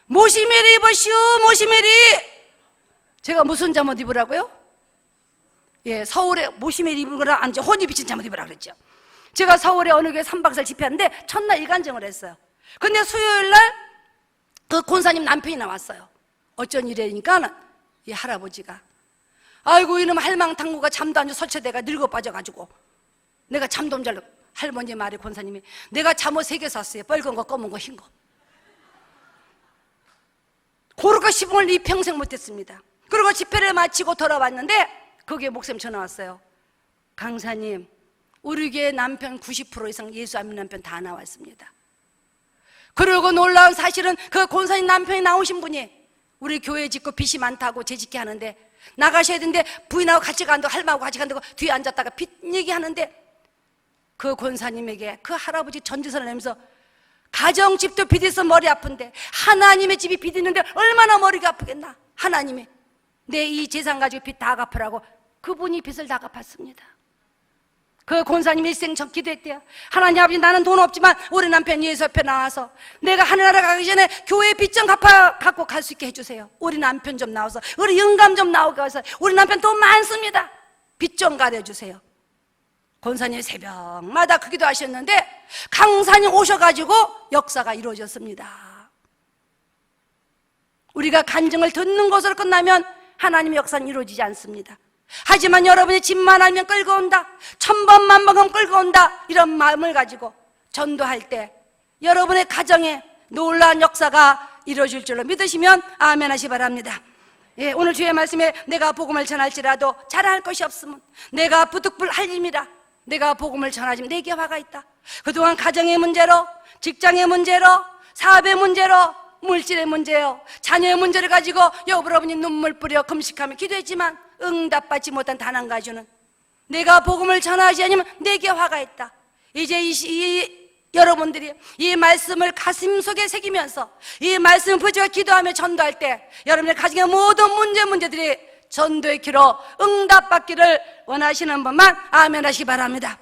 모시메리 입었슈. 모시메리. 제가 무슨 잠옷 입으라고요? 예, 서울에 모시메리 입은 거랑 아니죠. 혼이 비친 잠옷 입으라 그랬죠. 제가 서울에 어느 교회 3박 4일 집회하는데 첫날 일간증을 했어요. 근데 수요일날 그 권사님 남편이 나왔어요. 어쩐 일이니까 이 할아버지가 아이고 이놈 할망탕구가 잠도 안 자고 설치대가 늙어 빠져가지고 내가 잠도 안 자려. 할머니 말에 권사님이 내가 잠옷 3개 샀어요. 빨간 거 검은 거 흰 거. 고르고 시봉을 이 평생 못했습니다. 그리고 집회를 마치고 돌아왔는데 거기에 목사님 전화 왔어요. 강사님 우리 교회 남편 90% 이상 예수 안 믿는 남편 다 나왔습니다. 그리고 놀라운 사실은 그 권사님 남편이 나오신 분이 우리 교회 짓고 빚이 많다고 재짓게 하는데 나가셔야 되는데 부인하고 같이 간다고 할머니하고 같이 간다고 뒤에 앉았다가 빚 얘기하는데 그 권사님에게 그 할아버지 전지선을 내면서 가정집도 빚 있어 머리 아픈데 하나님의 집이 빚 있는데 얼마나 머리가 아프겠나. 하나님이 내 이 재산 가지고 빚 다 갚으라고 그분이 빚을 다 갚았습니다. 그 권사님이 일생 전 기도했대요. 하나님 아버지 나는 돈 없지만 우리 남편 예수 옆에 나와서 내가 하늘나라 가기 전에 교회 빚 좀 갖고 갈 수 있게 해주세요. 우리 남편 좀 나와서 우리 영감 좀 나오게 해서 우리 남편 돈 많습니다. 빚 좀 가려주세요. 권사님 새벽마다 그 기도 하셨는데 강사님 오셔가지고 역사가 이루어졌습니다. 우리가 간증을 듣는 것으로 끝나면 하나님의 역사는 이루어지지 않습니다. 하지만 여러분이 집만 알면 끌고 온다. 1000번 만번 끌고 온다. 이런 마음을 가지고 전도할 때 여러분의 가정에 놀라운 역사가 이루어질 줄로 믿으시면 아멘 하시 바랍니다. 예, 오늘 주의 말씀에 내가 복음을 전할지라도 잘할 것이 없으면 내가 부득불 할 일이라. 내가 복음을 전하지만 내게 화가 있다. 그동안 가정의 문제로 직장의 문제로 사업의 문제로, 물질의 문제요, 자녀의 문제를 가지고 여러분이 눈물 뿌려 금식하며 기도했지만 응답받지 못한 단 한 가지는 내가 복음을 전하지 않으면 내게 화가 있다. 이제 여러분들이 이 말씀을 가슴속에 새기면서 이 말씀을 붙여 기도하며 전도할 때 여러분의 가정의 모든 문제들이 전도의 기로 응답받기를 원하시는 분만 아멘 하시기 바랍니다.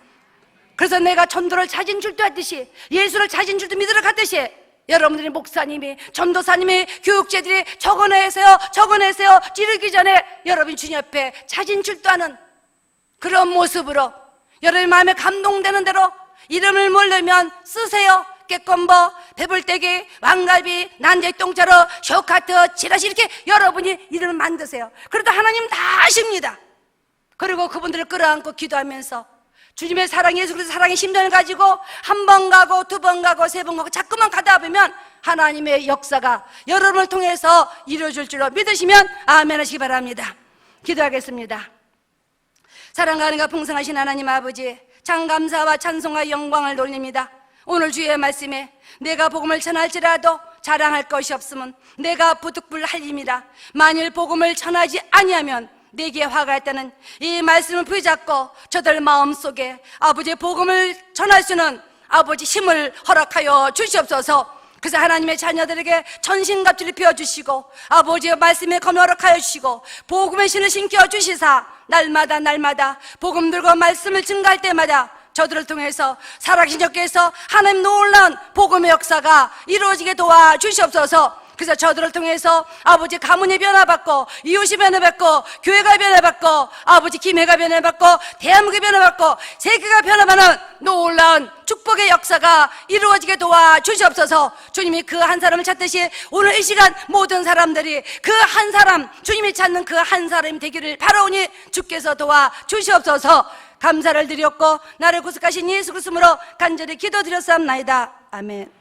그래서 내가 전도를 자진 줄도하듯이 예수를 자진 줄도 믿으러 갔듯이 여러분들이 목사님이, 전도사님이, 교육자들이 적어내세요 찌르기 전에 여러분이 주님 앞에 자진 줄도하는 그런 모습으로 여러분 마음에 감동되는 대로 이름을 모르면 쓰세요. 깨껌버, 배불떼기, 왕갈비, 난쟁똥자루, 쇼카트, 지라시 이렇게 여러분이 이름을 만드세요. 그래도 하나님 다 아십니다. 그리고 그분들을 끌어안고 기도하면서 주님의 사랑, 예수 그리스도의 사랑의 심정을 가지고 한 번 가고 두 번 가고 세 번 가고 자꾸만 가다 보면 하나님의 역사가 여러분을 통해서 이루어질 줄로 믿으시면 아멘 하시기 바랍니다. 기도하겠습니다. 사랑과 은혜가 풍성하신 하나님 아버지, 참 감사와 찬송과 영광을 돌립니다. 오늘 주의 말씀에 내가 복음을 전할지라도 자랑할 것이 없으면 내가 부득불할입니다. 만일 복음을 전하지 아니하면 내게 화가 있다는 이 말씀을 붙잡고 저들 마음속에 아버지의 복음을 전할 수 있는 아버지 힘을 허락하여 주시옵소서. 그래서 하나님의 자녀들에게 전신갑주를 피워주시고 아버지의 말씀에 검을 허락하여 주시고 복음의 신을 신겨 주시사 날마다 복음 들고 말씀을 증가할 때마다 저들을 통해서 살아계신 주께서 하나님 놀라운 복음의 역사가 이루어지게 도와주시옵소서. 그래서 저들을 통해서 아버지 가문이 변화받고 이웃이 변화받고 교회가 변화받고 아버지 김해가 변화받고 대한민국이 변화받고 세계가 변화받는 놀라운 축복의 역사가 이루어지게 도와주시옵소서. 주님이 그 한 사람을 찾듯이 오늘 이 시간 모든 사람들이 그 한 사람, 주님이 찾는 그 한 사람이 되기를 바라오니 주께서 도와주시옵소서. 감사를 드렸고 나를 구속하신 예수 그리스도로 간절히 기도드렸사옵나이다. 아멘.